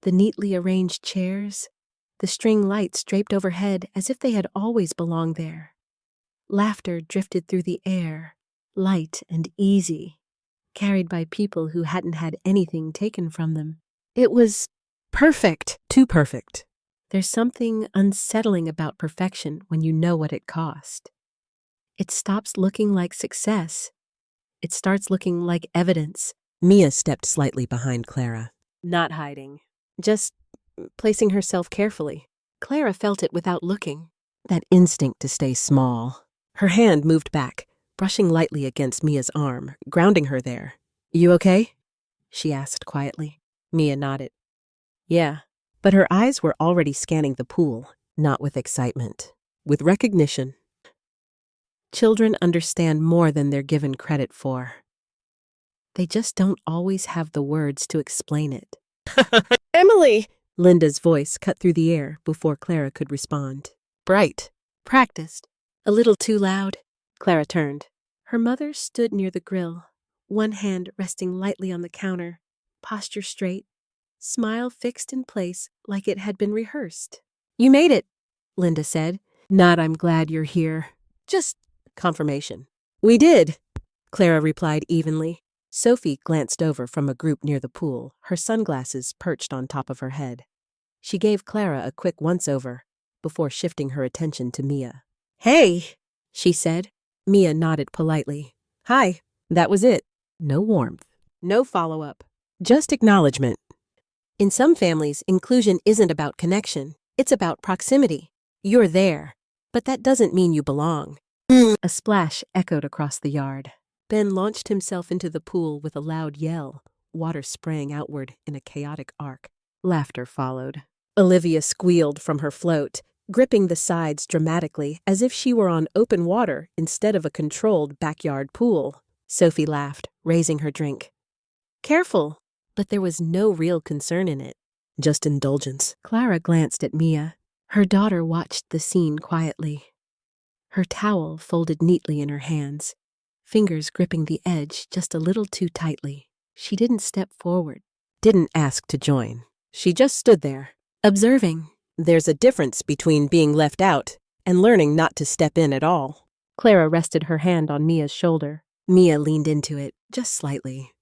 Speaker 1: the neatly arranged chairs, the string lights draped overhead as if they had always belonged there. Laughter drifted through the air, light and easy, carried by people who hadn't had anything taken from them. It was perfect. Too perfect. There's something unsettling about perfection when you know what it cost. It stops looking like success. It starts looking like evidence. Mia stepped slightly behind Clara. Not hiding. Just placing herself carefully. Clara felt it without looking. That instinct to stay small. Her hand moved back, brushing lightly against Mia's arm, grounding her there. "You okay?" she asked quietly. Mia nodded. "Yeah." But her eyes were already scanning the pool, not with excitement, with recognition. Children understand more than they're given credit for. They just don't always have the words to explain it. "Emily!" Linda's voice cut through the air before Clara could respond. Bright. Practiced. A little too loud. Clara turned. Her mother stood near the grill, one hand resting lightly on the counter, posture straight, smile fixed in place like it had been rehearsed. "You made it," Linda said. "Not I'm glad you're here. Just confirmation." "We did," Clara replied evenly. Sophie glanced over from a group near the pool, her sunglasses perched on top of her head. She gave Clara a quick once-over before shifting her attention to Mia. "Hey," she said. Mia nodded politely. "Hi." That was it. No warmth. No follow-up. Just acknowledgement. In some families, inclusion isn't about connection. It's about proximity. You're there, but that doesn't mean you belong. A splash echoed across the yard. Ben launched himself into the pool with a loud yell, water spraying outward in a chaotic arc. Laughter followed. Olivia squealed from her float, gripping the sides dramatically as if she were on open water instead of a controlled backyard pool. Sophie laughed, raising her drink. Careful, but there was no real concern in it. Just indulgence. Clara glanced at Mia. Her daughter watched the scene quietly. Her towel folded neatly in her hands, fingers gripping the edge just a little too tightly. She didn't step forward, didn't ask to join. She just stood there, observing. There's a difference between being left out and learning not to step in at all. Clara rested her hand on Mia's shoulder. Mia leaned into it, just slightly.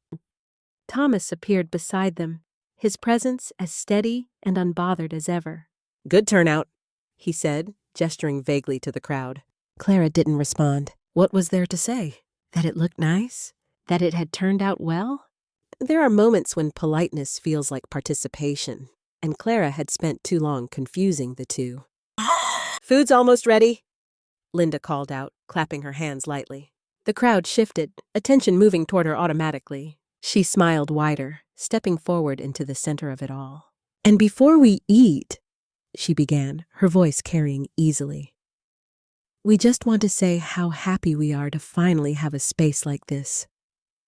Speaker 1: Thomas appeared beside them, his presence as steady and unbothered as ever.
Speaker 2: Good turnout, he said, gesturing vaguely to the crowd.
Speaker 1: Clara didn't respond. What was there to say? That it looked nice? That it had turned out well?
Speaker 2: There are moments when politeness feels like participation, and Clara had spent too long confusing the two. Food's almost ready, Linda called out, clapping her hands lightly.
Speaker 1: The crowd shifted, attention moving toward her automatically. She smiled wider, stepping forward into the center of it all. And before we eat, she began, her voice carrying easily, we just want to say how happy we are to finally have a space like this.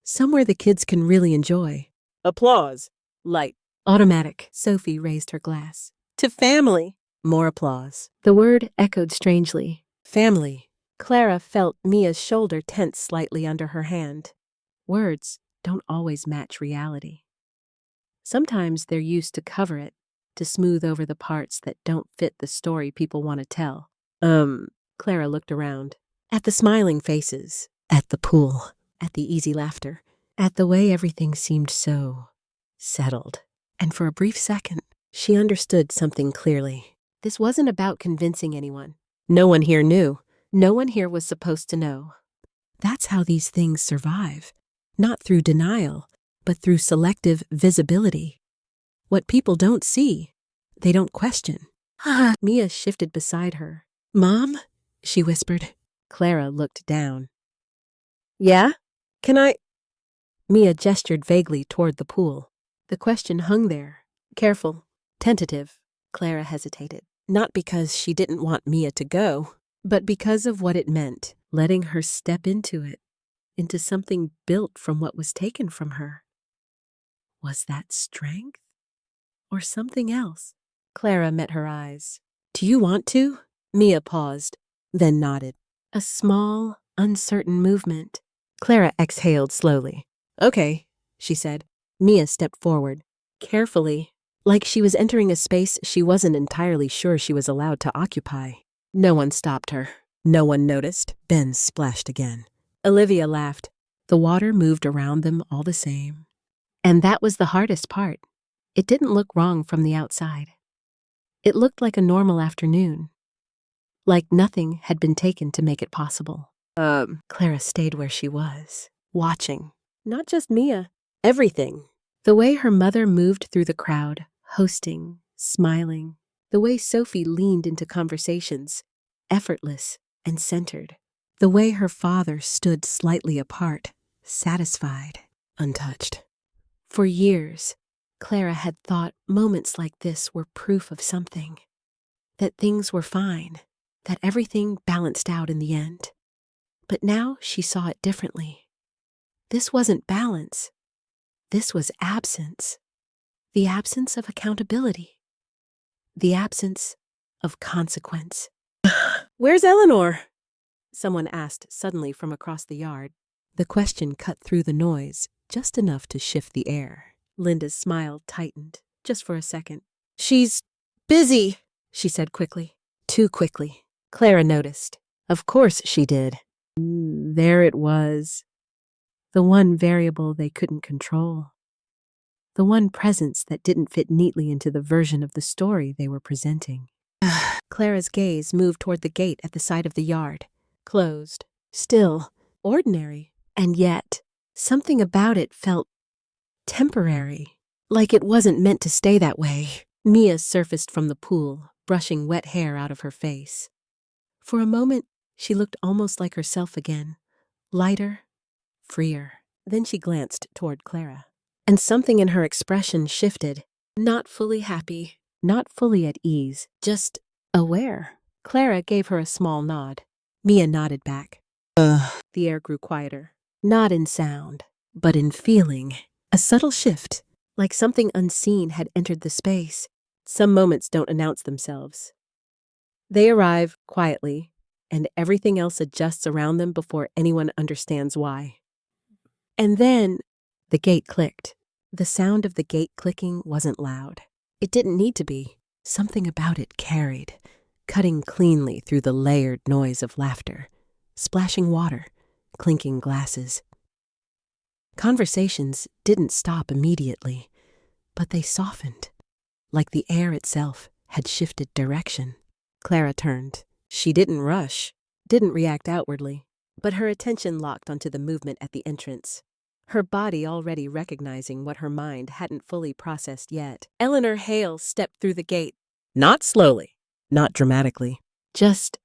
Speaker 1: Somewhere the kids can really enjoy.
Speaker 2: Applause. Light.
Speaker 1: Automatic. Sophie raised her glass.
Speaker 2: To family. More applause.
Speaker 1: The word echoed strangely.
Speaker 2: Family.
Speaker 1: Clara felt Mia's shoulder tense slightly under her hand. Words don't always match reality. Sometimes they're used to cover it, to smooth over the parts that don't fit the story people want to tell. Clara looked around. At the smiling faces. At the pool. At the easy laughter. At the way everything seemed so settled. And for a brief second, she understood something clearly. This wasn't about convincing anyone.
Speaker 2: No one here knew.
Speaker 1: No one here was supposed to know. That's how these things survive. Not through denial, but through selective visibility. What people don't see, they don't question. Mia shifted beside her. Mom? She whispered. Clara looked down.
Speaker 2: Yeah? Can I?
Speaker 1: Mia gestured vaguely toward the pool. The question hung there, careful, tentative. Clara hesitated, not because she didn't want Mia to go, but because of what it meant, letting her step into it, into something built from what was taken from her. Was that strength? Or something else? Clara met her eyes. Do you want to? Mia paused, then nodded. A small, uncertain movement. Clara exhaled slowly.
Speaker 2: Okay, she said.
Speaker 1: Mia stepped forward, carefully, like she was entering a space she wasn't entirely sure she was allowed to occupy. No one stopped her.
Speaker 2: No one noticed. Ben splashed again.
Speaker 1: Olivia laughed. The water moved around them all the same. And that was the hardest part. It didn't look wrong from the outside. It looked like a normal afternoon. Like nothing had been taken to make it possible. Clara stayed where she was, watching. Not just Mia.
Speaker 2: Everything.
Speaker 1: The way her mother moved through the crowd, hosting, smiling. The way Sophie leaned into conversations, effortless and centered. The way her father stood slightly apart, satisfied, untouched. For years, Clara had thought moments like this were proof of something. That things were fine, that everything balanced out in the end. But now she saw it differently. This wasn't balance. This was absence. The absence of accountability. The absence of consequence.
Speaker 2: Where's Eleanor? Someone asked suddenly from across the yard.
Speaker 1: The question cut through the noise, just enough to shift the air. Linda's smile tightened, just for a second.
Speaker 2: She's busy,
Speaker 1: she said quickly. Too quickly. Clara noticed. Of course she did. There it was. The one variable they couldn't control. The one presence that didn't fit neatly into the version of the story they were presenting. Clara's gaze moved toward the gate at the side of the yard. Closed. Still. Ordinary. And yet, something about it felt temporary. Like it wasn't meant to stay that way. Mia surfaced from the pool, brushing wet hair out of her face. For a moment, she looked almost like herself again. Lighter, freer. Then she glanced toward Clara. And something in her expression shifted. Not fully happy, not fully at ease, just aware. Clara gave her a small nod. Mia nodded back. The air grew quieter. Not in sound, but in feeling. A subtle shift, like something unseen had entered the space. Some moments don't announce themselves. They arrive quietly, and everything else adjusts around them before anyone understands why. And then, the gate clicked. The sound of the gate clicking wasn't loud. It didn't need to be. Something about it carried, cutting cleanly through the layered noise of laughter, splashing water, clinking glasses.
Speaker 2: Conversations didn't stop immediately, but they softened, like the air itself had shifted direction. Clara turned. She didn't rush, didn't react outwardly, but her attention locked onto the movement at the entrance, her body already recognizing what her mind hadn't fully processed yet. Eleanor Hale stepped through the gate. Not slowly, not dramatically, just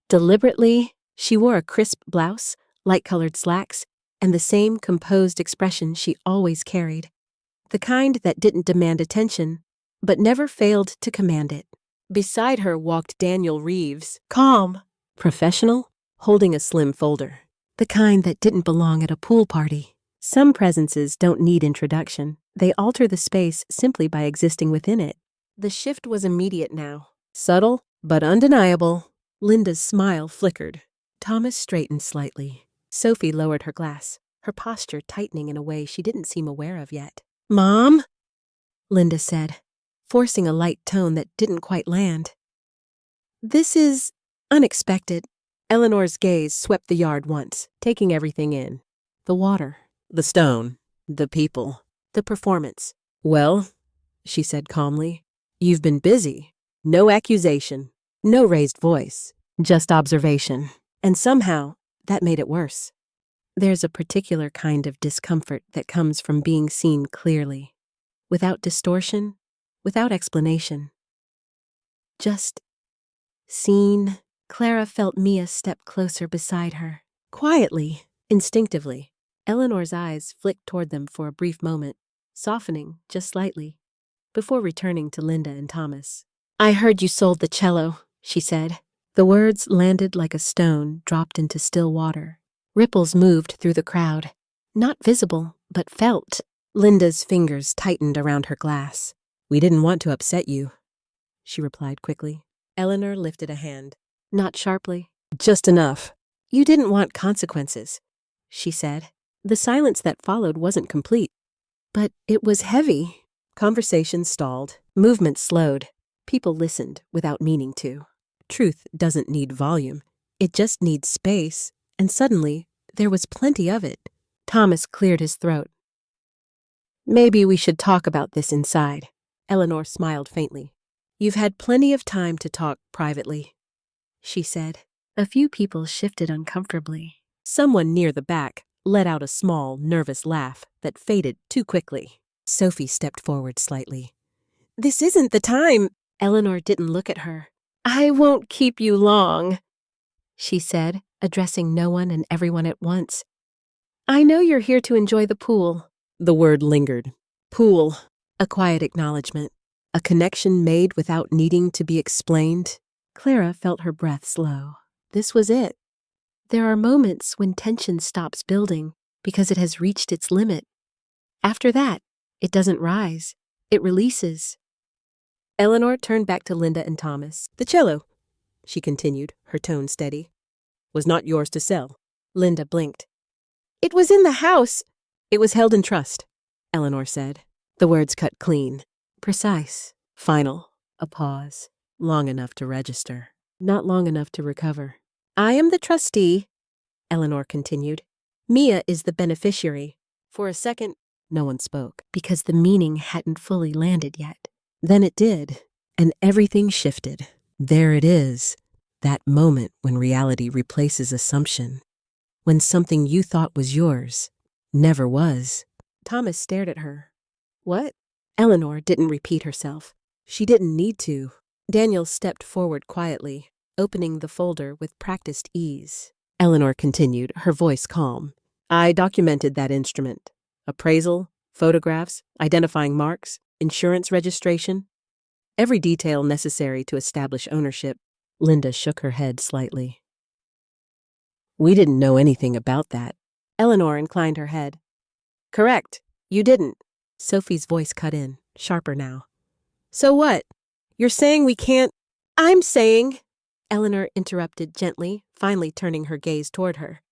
Speaker 2: deliberately. She wore a crisp blouse, light-colored slacks, and the same composed expression she always carried. The kind that didn't demand attention, but never failed to command it. Beside her walked Daniel Reeves, calm, professional, holding a slim folder. The kind that didn't belong at a pool party. Some presences don't need introduction. They alter the space simply by existing within it. The shift was immediate now. Subtle, but undeniable. Linda's smile flickered. Thomas straightened slightly. Sophie lowered her glass, her posture tightening in a way she didn't seem aware of yet. "Mom?" Linda said, forcing a light tone that didn't quite land. "This is unexpected." Eleanor's gaze swept the yard once, taking everything in. The water, the stone, the people, the performance. "Well," she said calmly, "you've been busy. No accusation, no raised voice, just observation. And somehow, that made it worse. There's a particular kind of discomfort that comes from being seen clearly, without distortion, without explanation. Just seen." Clara felt Mia step closer beside her. Quietly, instinctively, Eleanor's eyes flicked toward them for a brief moment, softening just slightly, before returning to Linda and Thomas. "I heard you sold the cello," she said. The words landed like a stone dropped into still water. Ripples moved through the crowd, not visible, but felt. Linda's fingers tightened around her glass. "We didn't want to upset you," she replied quickly. Eleanor lifted a hand. Not sharply. "Just enough." "You didn't want consequences," she said. The silence that followed wasn't complete, but it was heavy. Conversation stalled. Movement slowed. People listened without meaning to. Truth doesn't need volume. It just needs space, and suddenly there was plenty of it. Thomas cleared his throat. "Maybe we should talk about this inside." Eleanor smiled faintly. "You've had plenty of time to talk privately," she said. A few people shifted uncomfortably. Someone near the back let out a small, nervous laugh that faded too quickly. Sophie stepped forward slightly. "This isn't the time." Eleanor didn't look at her. "I won't keep you long," she said, addressing no one and everyone at once. "I know you're here to enjoy the pool." The word lingered. Pool. A quiet acknowledgement. A connection made without needing to be explained. Clara felt her breath slow. This was it. There are moments when tension stops building because it has reached its limit. After that, it doesn't rise. It releases. Eleanor turned back to Linda and Thomas. "The cello," she continued, her tone steady, "was not yours to sell." Linda blinked. "It was in the house." "It was held in trust," Eleanor said. The words cut clean, precise, final. A pause, long enough to register, not long enough to recover. "I am the trustee," Eleanor continued. "Mia is the beneficiary." For a second, no one spoke, because the meaning hadn't fully landed yet. Then it did, and everything shifted. There it is, that moment when reality replaces assumption, when something you thought was yours never was. Thomas stared at her. "What?" Eleanor didn't repeat herself. She didn't need to. Daniel stepped forward quietly, opening the folder with practiced ease. Eleanor continued, her voice calm. "I documented that instrument. Appraisal, photographs, identifying marks, insurance registration. Every detail necessary to establish ownership." Linda shook her head slightly. "We didn't know anything about that." Eleanor inclined her head. "Correct, you didn't." Sophie's voice cut in, sharper now. "So what? You're saying we can't—" "I'm saying," Eleanor interrupted gently, finally turning her gaze toward her,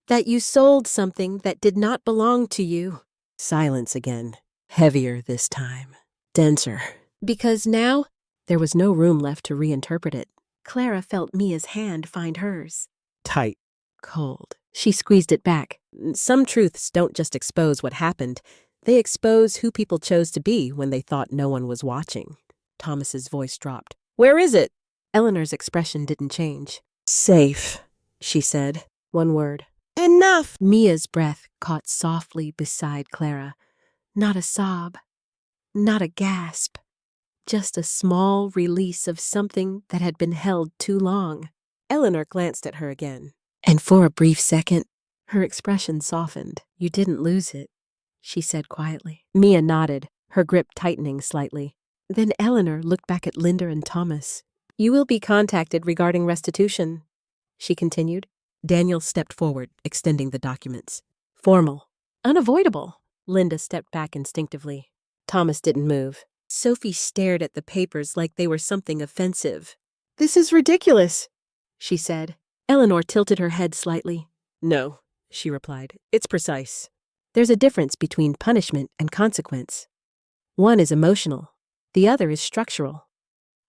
Speaker 2: "that you sold something that did not belong to you." Silence again, heavier this time, denser. Because now there was no room left to reinterpret it. Clara felt Mia's hand find hers. Tight, cold.
Speaker 1: She squeezed it back.
Speaker 2: Some truths don't just expose what happened, they expose who people chose to be when they thought no one was watching. Thomas's voice dropped. Where is it?
Speaker 1: Eleanor's expression didn't change.
Speaker 2: Safe, she said. One word.
Speaker 1: Enough! Mia's breath caught softly beside Clara. Not a sob, not a gasp, just a small release of something that had been held too long.
Speaker 2: Eleanor glanced at her again.
Speaker 1: And for a brief second, her expression softened. You didn't lose it, she said quietly.
Speaker 2: Mia nodded, her grip tightening slightly.
Speaker 1: Then Eleanor looked back at Linda and Thomas.
Speaker 2: You will be contacted regarding restitution, she continued. Daniel stepped forward, extending the documents. Formal.
Speaker 1: Unavoidable.
Speaker 2: Linda stepped back instinctively. Thomas didn't move. Sophie stared at the papers like they were something offensive.
Speaker 1: This is ridiculous, she said.
Speaker 2: Eleanor tilted her head slightly. No, she replied. It's precise. There's a difference between punishment and consequence. One is emotional. The other is structural.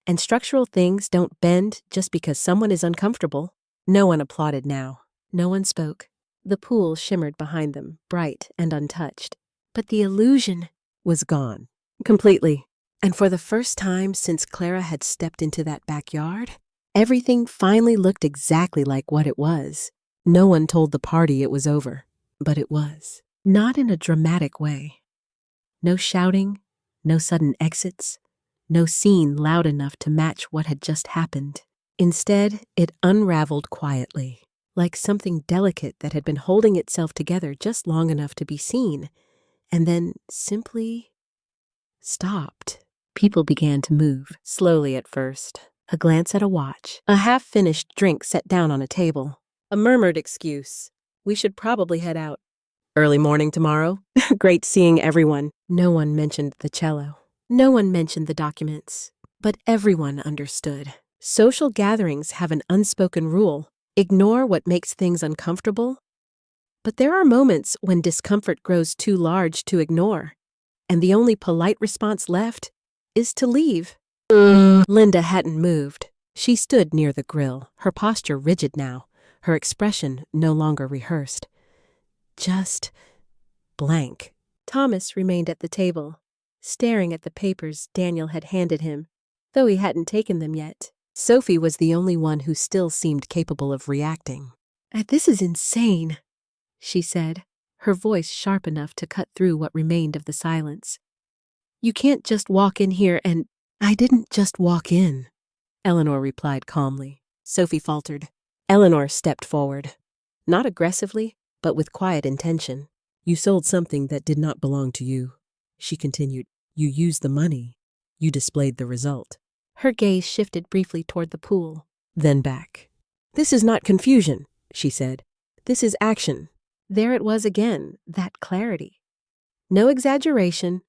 Speaker 2: And structural things don't bend just because someone is uncomfortable. No one applauded now.
Speaker 1: No one spoke.
Speaker 2: The pool shimmered behind them, bright and untouched.
Speaker 1: But the illusion
Speaker 2: was gone. Completely. And for the first time since Clara had stepped into that backyard, everything finally looked exactly like what it was. No one told the party it was over, but it was.
Speaker 1: Not in a dramatic way. No shouting, no sudden exits, no scene loud enough to match what had just happened.
Speaker 2: Instead, it unraveled quietly, like something delicate that had been holding itself together just long enough to be seen, and then simply stopped.
Speaker 1: People began to move,
Speaker 2: slowly at first.
Speaker 1: A glance at a watch.
Speaker 2: A half-finished drink set down on a table. A murmured excuse. We should probably head out. Early morning tomorrow? Great seeing everyone. No one mentioned the cello. No one mentioned the documents. But everyone understood. Social gatherings have an unspoken rule. Ignore what makes things uncomfortable. But there are moments when discomfort grows too large to ignore, and the only polite response left is to leave. Linda hadn't moved. She stood near the grill, her posture rigid now, her expression no longer rehearsed. Just blank. Thomas remained at the table, staring at the papers Daniel had handed him, though he hadn't taken them yet. Sophie was the only one who still seemed capable of reacting.
Speaker 1: This is insane, she said, her voice sharp enough to cut through what remained of the silence.
Speaker 2: You can't just walk in here and— I didn't just walk in, Eleanor replied calmly. Sophie faltered. Eleanor stepped forward. Not aggressively, but with quiet intention. You sold something that did not belong to you, she continued. You used the money. You displayed the result.
Speaker 1: Her gaze shifted briefly toward the pool.
Speaker 2: Then back. This is not confusion, she said. This is action.
Speaker 1: There it was again, that clarity.
Speaker 2: No exaggeration,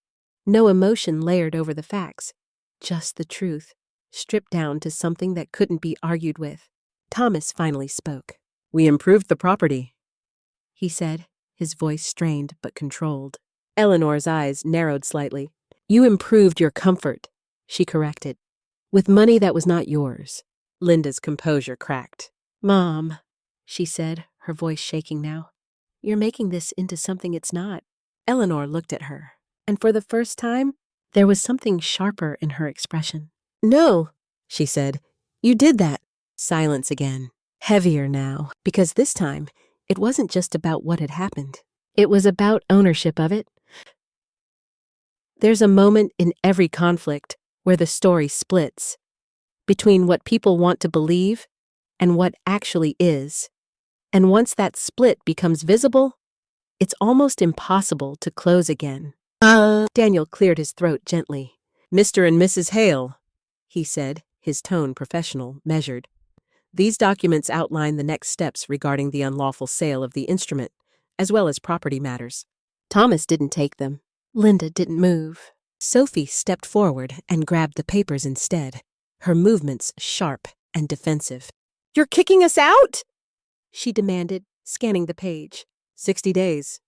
Speaker 2: no emotion layered over the facts. Just the truth, stripped down to something that couldn't be argued with. Thomas finally spoke. We improved the property, he said, his voice strained but controlled. Eleanor's eyes narrowed slightly. You improved your comfort, she corrected. With money that was not yours. Linda's composure cracked.
Speaker 1: Mom, she said, her voice shaking now. You're making this into something it's not.
Speaker 2: Eleanor looked at her, and for the first time, there was something sharper in her expression. No, she said. You did that. Silence again. Heavier now, because this time, it wasn't just about what had happened. It was about ownership of it. There's a moment in every conflict where the story splits between what people want to believe and what actually is. And once that split becomes visible, it's almost impossible to close again. Daniel cleared his throat gently. Mr. and Mrs. Hale, he said, his tone professional, measured. These documents outline the next steps regarding the unlawful sale of the instrument, as well as property matters. Thomas didn't take them. Linda didn't move. Sophie stepped forward and grabbed the papers instead, her movements sharp and defensive. You're kicking us out? She demanded, scanning the page. 60 days,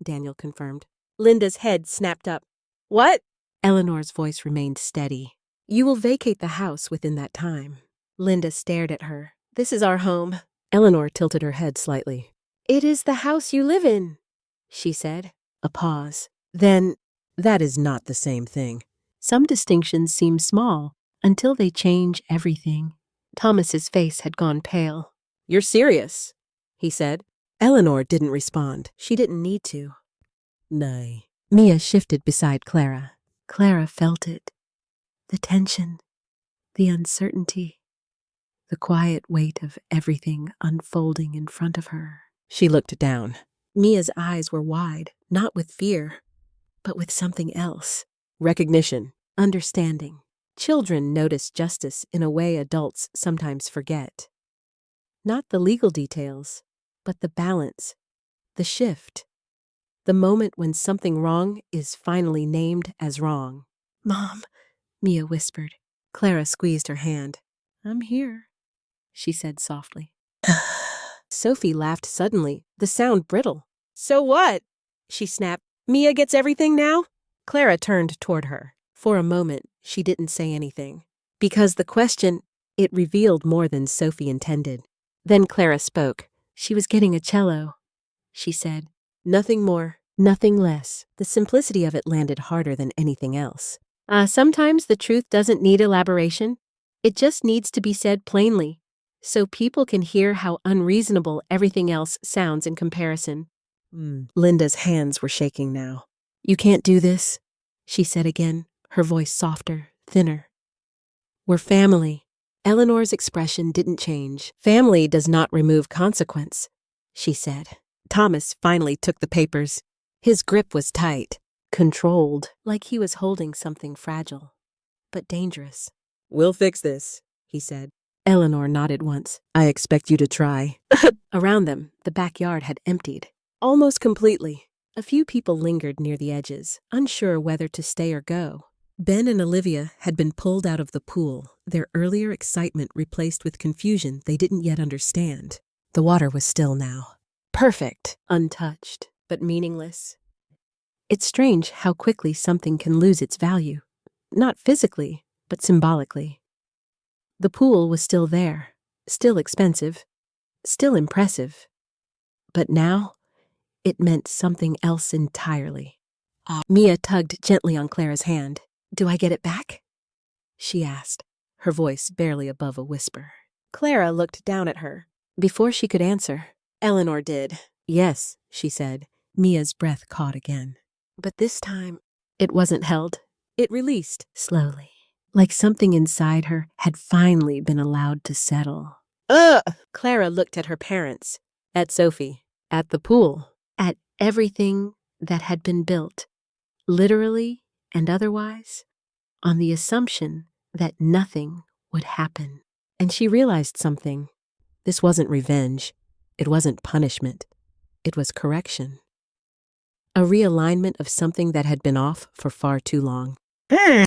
Speaker 2: Daniel confirmed. Linda's head snapped up. What? Eleanor's voice remained steady. You will vacate the house within that time. Linda stared at her. This is our home. Eleanor tilted her head slightly. It is the house you live in, she said. A pause. Then, that is not the same thing.
Speaker 1: Some distinctions seem small until they change everything. Thomas's face had gone pale.
Speaker 2: You're serious, he said. Eleanor didn't respond. She didn't need to. Nay.
Speaker 1: Mia shifted beside Clara. Clara felt it. The tension, the uncertainty, the quiet weight of everything unfolding in front of her.
Speaker 2: She looked down.
Speaker 1: Mia's eyes were wide, not with fear, but with something else.
Speaker 2: Recognition.
Speaker 1: Understanding.
Speaker 2: Children notice justice in a way adults sometimes forget. Not the legal details, but the balance, the shift, the moment when something wrong is finally named as wrong.
Speaker 1: Mom, Mia whispered.
Speaker 2: Clara squeezed her hand.
Speaker 1: I'm here, she said softly.
Speaker 2: Sophie laughed suddenly, the sound brittle. So what? She snapped. Mia gets everything now? Clara turned toward her. For a moment, she didn't say anything. Because the question, it revealed more than Sophie intended. Then Clara spoke.
Speaker 1: She was getting a cello, she said.
Speaker 2: Nothing more, nothing less. The simplicity of it landed harder than anything else. Sometimes the truth doesn't need elaboration. It just needs to be said plainly, so people can hear how unreasonable everything else sounds in comparison. Linda's hands were shaking now.
Speaker 1: You can't do this, she said again, her voice softer, thinner.
Speaker 2: We're family. Eleanor's expression didn't change. Family does not remove consequence, she said. Thomas finally took the papers. His grip was tight, controlled, like he was holding something fragile, but dangerous. We'll fix this, he said. Eleanor nodded once. I expect you to try. Around them, the backyard had emptied. Almost completely. A few people lingered near the edges, unsure whether to stay or go. Ben and Olivia had been pulled out of the pool, their earlier excitement replaced with confusion they didn't yet understand. The water was still now. Perfect, untouched, but meaningless. It's strange how quickly something can lose its value. Not physically, but symbolically. The pool was still there, still expensive, still impressive. But now, it meant something else entirely. Mia tugged gently on Clara's hand. Do I get it back? She asked, her voice barely above a whisper. Clara looked down at her. Before she could answer, Eleanor did. Yes, she said. Mia's breath caught again. But this time, it wasn't held. It released slowly, like something inside her had finally been allowed to settle. Clara looked at her parents, at Sophie, at the pool, at everything that had been built, literally and otherwise, on the assumption that nothing would happen. And she realized something. This wasn't revenge. It wasn't punishment. It was correction. A realignment of something that had been off for far too long.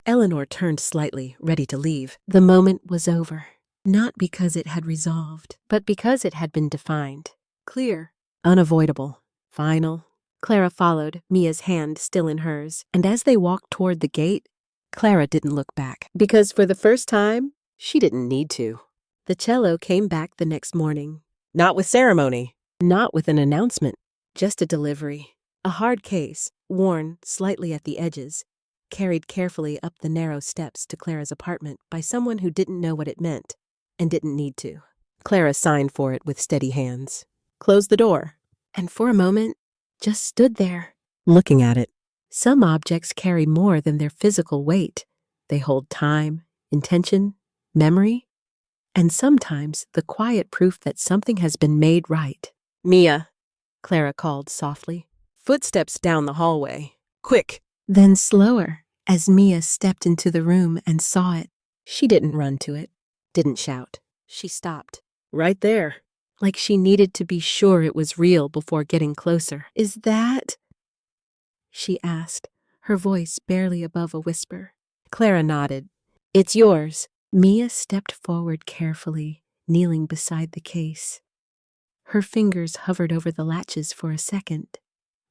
Speaker 2: Eleanor turned slightly, ready to leave. The moment was over. Not because it had resolved, but because it had been defined. Clear, unavoidable, final. Clara followed, Mia's hand still in hers, and as they walked toward the gate, Clara didn't look back, because for the first time, she didn't need to. The cello came back the next morning. Not with ceremony, not with an announcement, just a delivery. A hard case, worn slightly at the edges, carried carefully up the narrow steps to Clara's apartment by someone who didn't know what it meant and didn't need to. Clara signed for it with steady hands, closed the door, and for a moment, just stood there, looking at it. Some objects carry more than their physical weight. They hold time, intention, memory, and sometimes the quiet proof that something has been made right. Mia, Clara called softly. Footsteps down the hallway. Quick! Then slower, as Mia stepped into the room and saw it. She didn't run to it, didn't shout. She stopped. Right there. Like she needed to be sure it was real before getting closer. Is that? She asked, her voice barely above a whisper. Clara nodded. It's yours. Mia stepped forward carefully, kneeling beside the case. Her fingers hovered over the latches for a second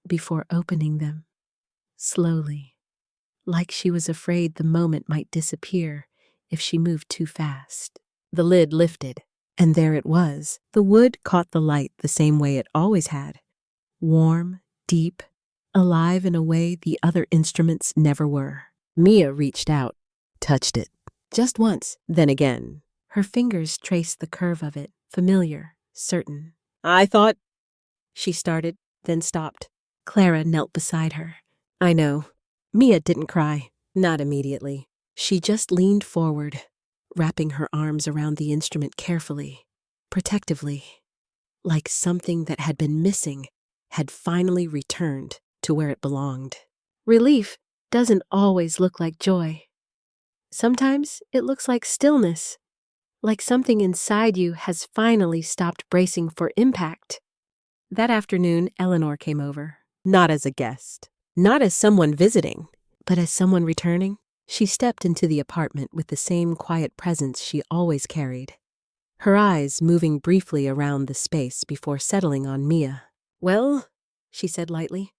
Speaker 2: before opening them, slowly, like she was afraid the moment might disappear if she moved too fast. The lid lifted.
Speaker 1: And there it was. The wood caught the light the same way it always had. Warm, deep, alive in a way the other instruments never were. Mia reached out, touched it. Just once, then again. Her fingers traced the curve of it, familiar, certain.
Speaker 2: I thought,
Speaker 1: She started, then stopped. Clara knelt beside her. I know. Mia didn't cry. Not immediately. She just leaned forward, wrapping her arms around the instrument carefully, protectively, like something that had been missing had finally returned to where it belonged. Relief doesn't always look like joy. Sometimes it looks like stillness, like something inside you has finally stopped bracing for impact. That afternoon, Eleanor came over, not as a guest, not as someone visiting, but as someone returning. She stepped into the apartment with the same quiet presence she always carried, her eyes moving briefly around the space before settling on Mia. Well, she said lightly,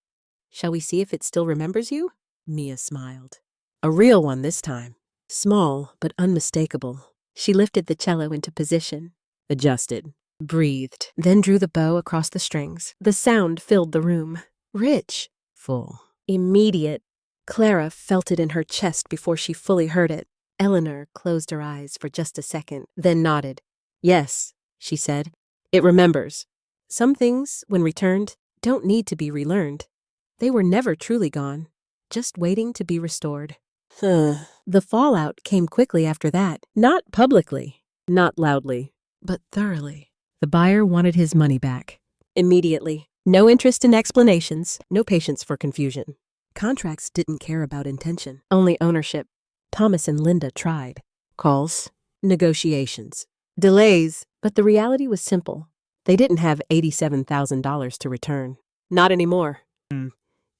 Speaker 1: shall we see if it still remembers you? Mia smiled. A real one this time. Small but unmistakable. She lifted the cello into position, adjusted, breathed, then drew the bow across the strings. The sound filled the room. Rich, full, immediate. Clara felt it in her chest before she fully heard it. Eleanor closed her eyes for just a second, then nodded. Yes, she said, it remembers. Some things, when returned, don't need to be relearned. They were never truly gone, just waiting to be restored. The fallout came quickly after that. Not publicly, not loudly, but thoroughly. The buyer wanted his money back. Immediately. No interest in explanations, no patience for confusion. Contracts didn't care about intention, only ownership. Thomas and Linda tried. Calls, negotiations, delays, but the reality was simple. They didn't have $87,000 to return. Not anymore.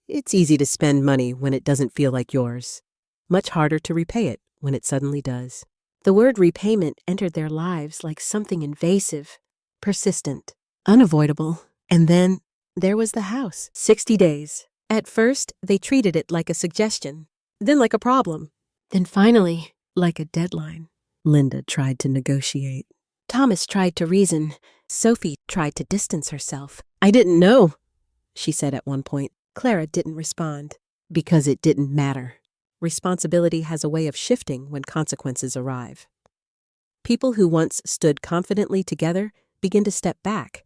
Speaker 1: It's easy to spend money when it doesn't feel like yours. Much harder to repay it when it suddenly does. The word repayment entered their lives like something invasive, persistent, unavoidable. And then there was the house. 60 days. At first, they treated it like a suggestion, then like a problem, then finally like a deadline. Linda tried to negotiate. Thomas tried to reason. Sophie tried to distance herself. I didn't know, she said at one point. Clara didn't respond, because it didn't matter. Responsibility has a way of shifting when consequences arrive. People who once stood confidently together begin to step back,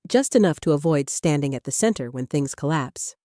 Speaker 1: just enough to avoid standing at the center when things collapse.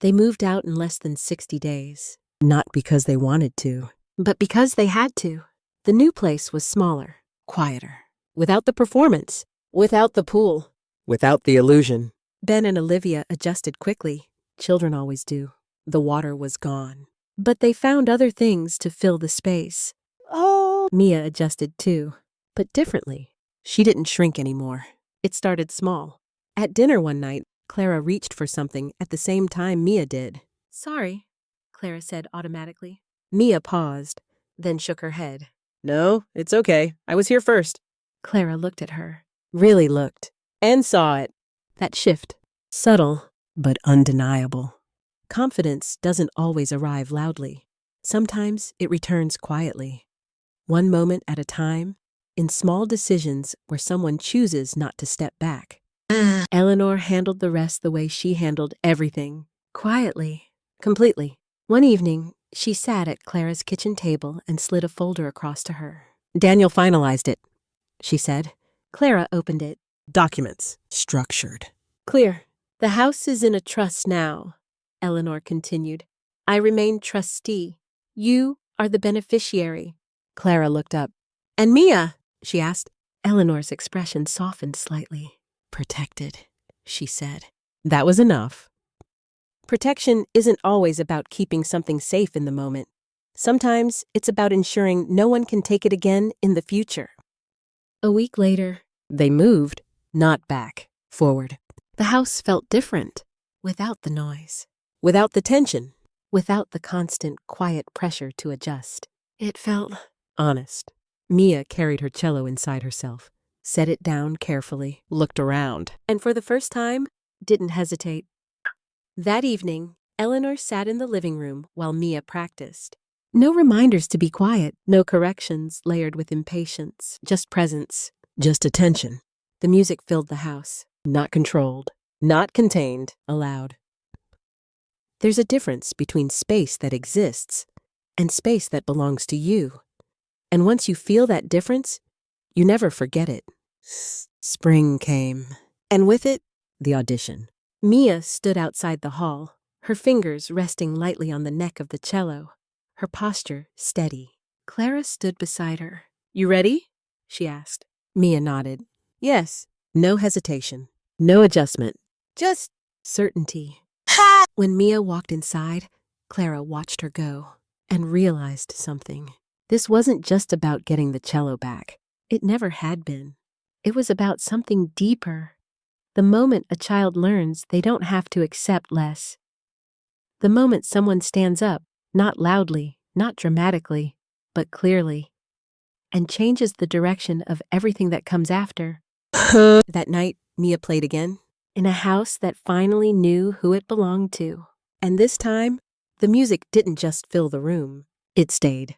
Speaker 1: They moved out in less than 60 days, not because they wanted to, but because they had to. The new place was smaller, quieter, without the performance, without the pool, without the illusion. Ben and Olivia adjusted quickly. Children always do. The water was gone. But they found other things to fill the space. Oh! Mia adjusted too, but differently. She didn't shrink anymore. It started small. At dinner one night, Clara reached for something at the same time Mia did. Sorry, Clara said automatically. Mia paused, then shook her head. No, it's okay. I was here first. Clara looked at her. Really looked. And saw it. That shift. Subtle, but undeniable. Confidence doesn't always arrive loudly. Sometimes it returns quietly. One moment at a time, in small decisions where someone chooses not to step back. Eleanor handled the rest the way she handled everything. Quietly. Completely. One evening, she sat at Clara's kitchen table and slid a folder across to her. Daniel finalized it, she said. Clara opened it. Documents. Structured. Clear. The house is in a trust now, Eleanor continued. I remain trustee. You are the beneficiary. Clara looked up. And Mia? She asked. Eleanor's expression softened slightly. Protected, she said. That was enough. Protection isn't always about keeping something safe in the moment. Sometimes it's about ensuring no one can take it again in the future. A week later, they moved, not back, forward. The house felt different, without the noise, without the tension, without the constant, quiet pressure to adjust. It felt honest. Mia carried her cello inside herself, set it down carefully, looked around, and for the first time, didn't hesitate. That evening, Eleanor sat in the living room while Mia practiced. No reminders to be quiet, no corrections layered with impatience, just presence.
Speaker 2: just attention.
Speaker 1: The music filled the house.
Speaker 2: Not controlled, not contained, allowed. There's a difference between space that exists and space that belongs to you. And once you feel that difference, you never forget it. Spring came, and with it, the audition.
Speaker 1: Mia stood outside the hall, her fingers resting lightly on the neck of the cello, her posture steady. Clara stood beside her.
Speaker 2: You ready?
Speaker 1: She asked.
Speaker 2: Mia nodded.
Speaker 1: Yes.
Speaker 2: No hesitation, no adjustment.
Speaker 1: Just certainty. When Mia walked inside, Clara watched her go and realized something. This wasn't just about getting the cello back. It never had been. It was about something deeper. The moment a child learns they don't have to accept less. The moment someone stands up, not loudly, not dramatically, but clearly, and changes the direction of everything that comes after.
Speaker 2: That night, Mia played again.
Speaker 1: In a house that finally knew who it belonged to.
Speaker 2: And this time, the music didn't just fill the room. It stayed.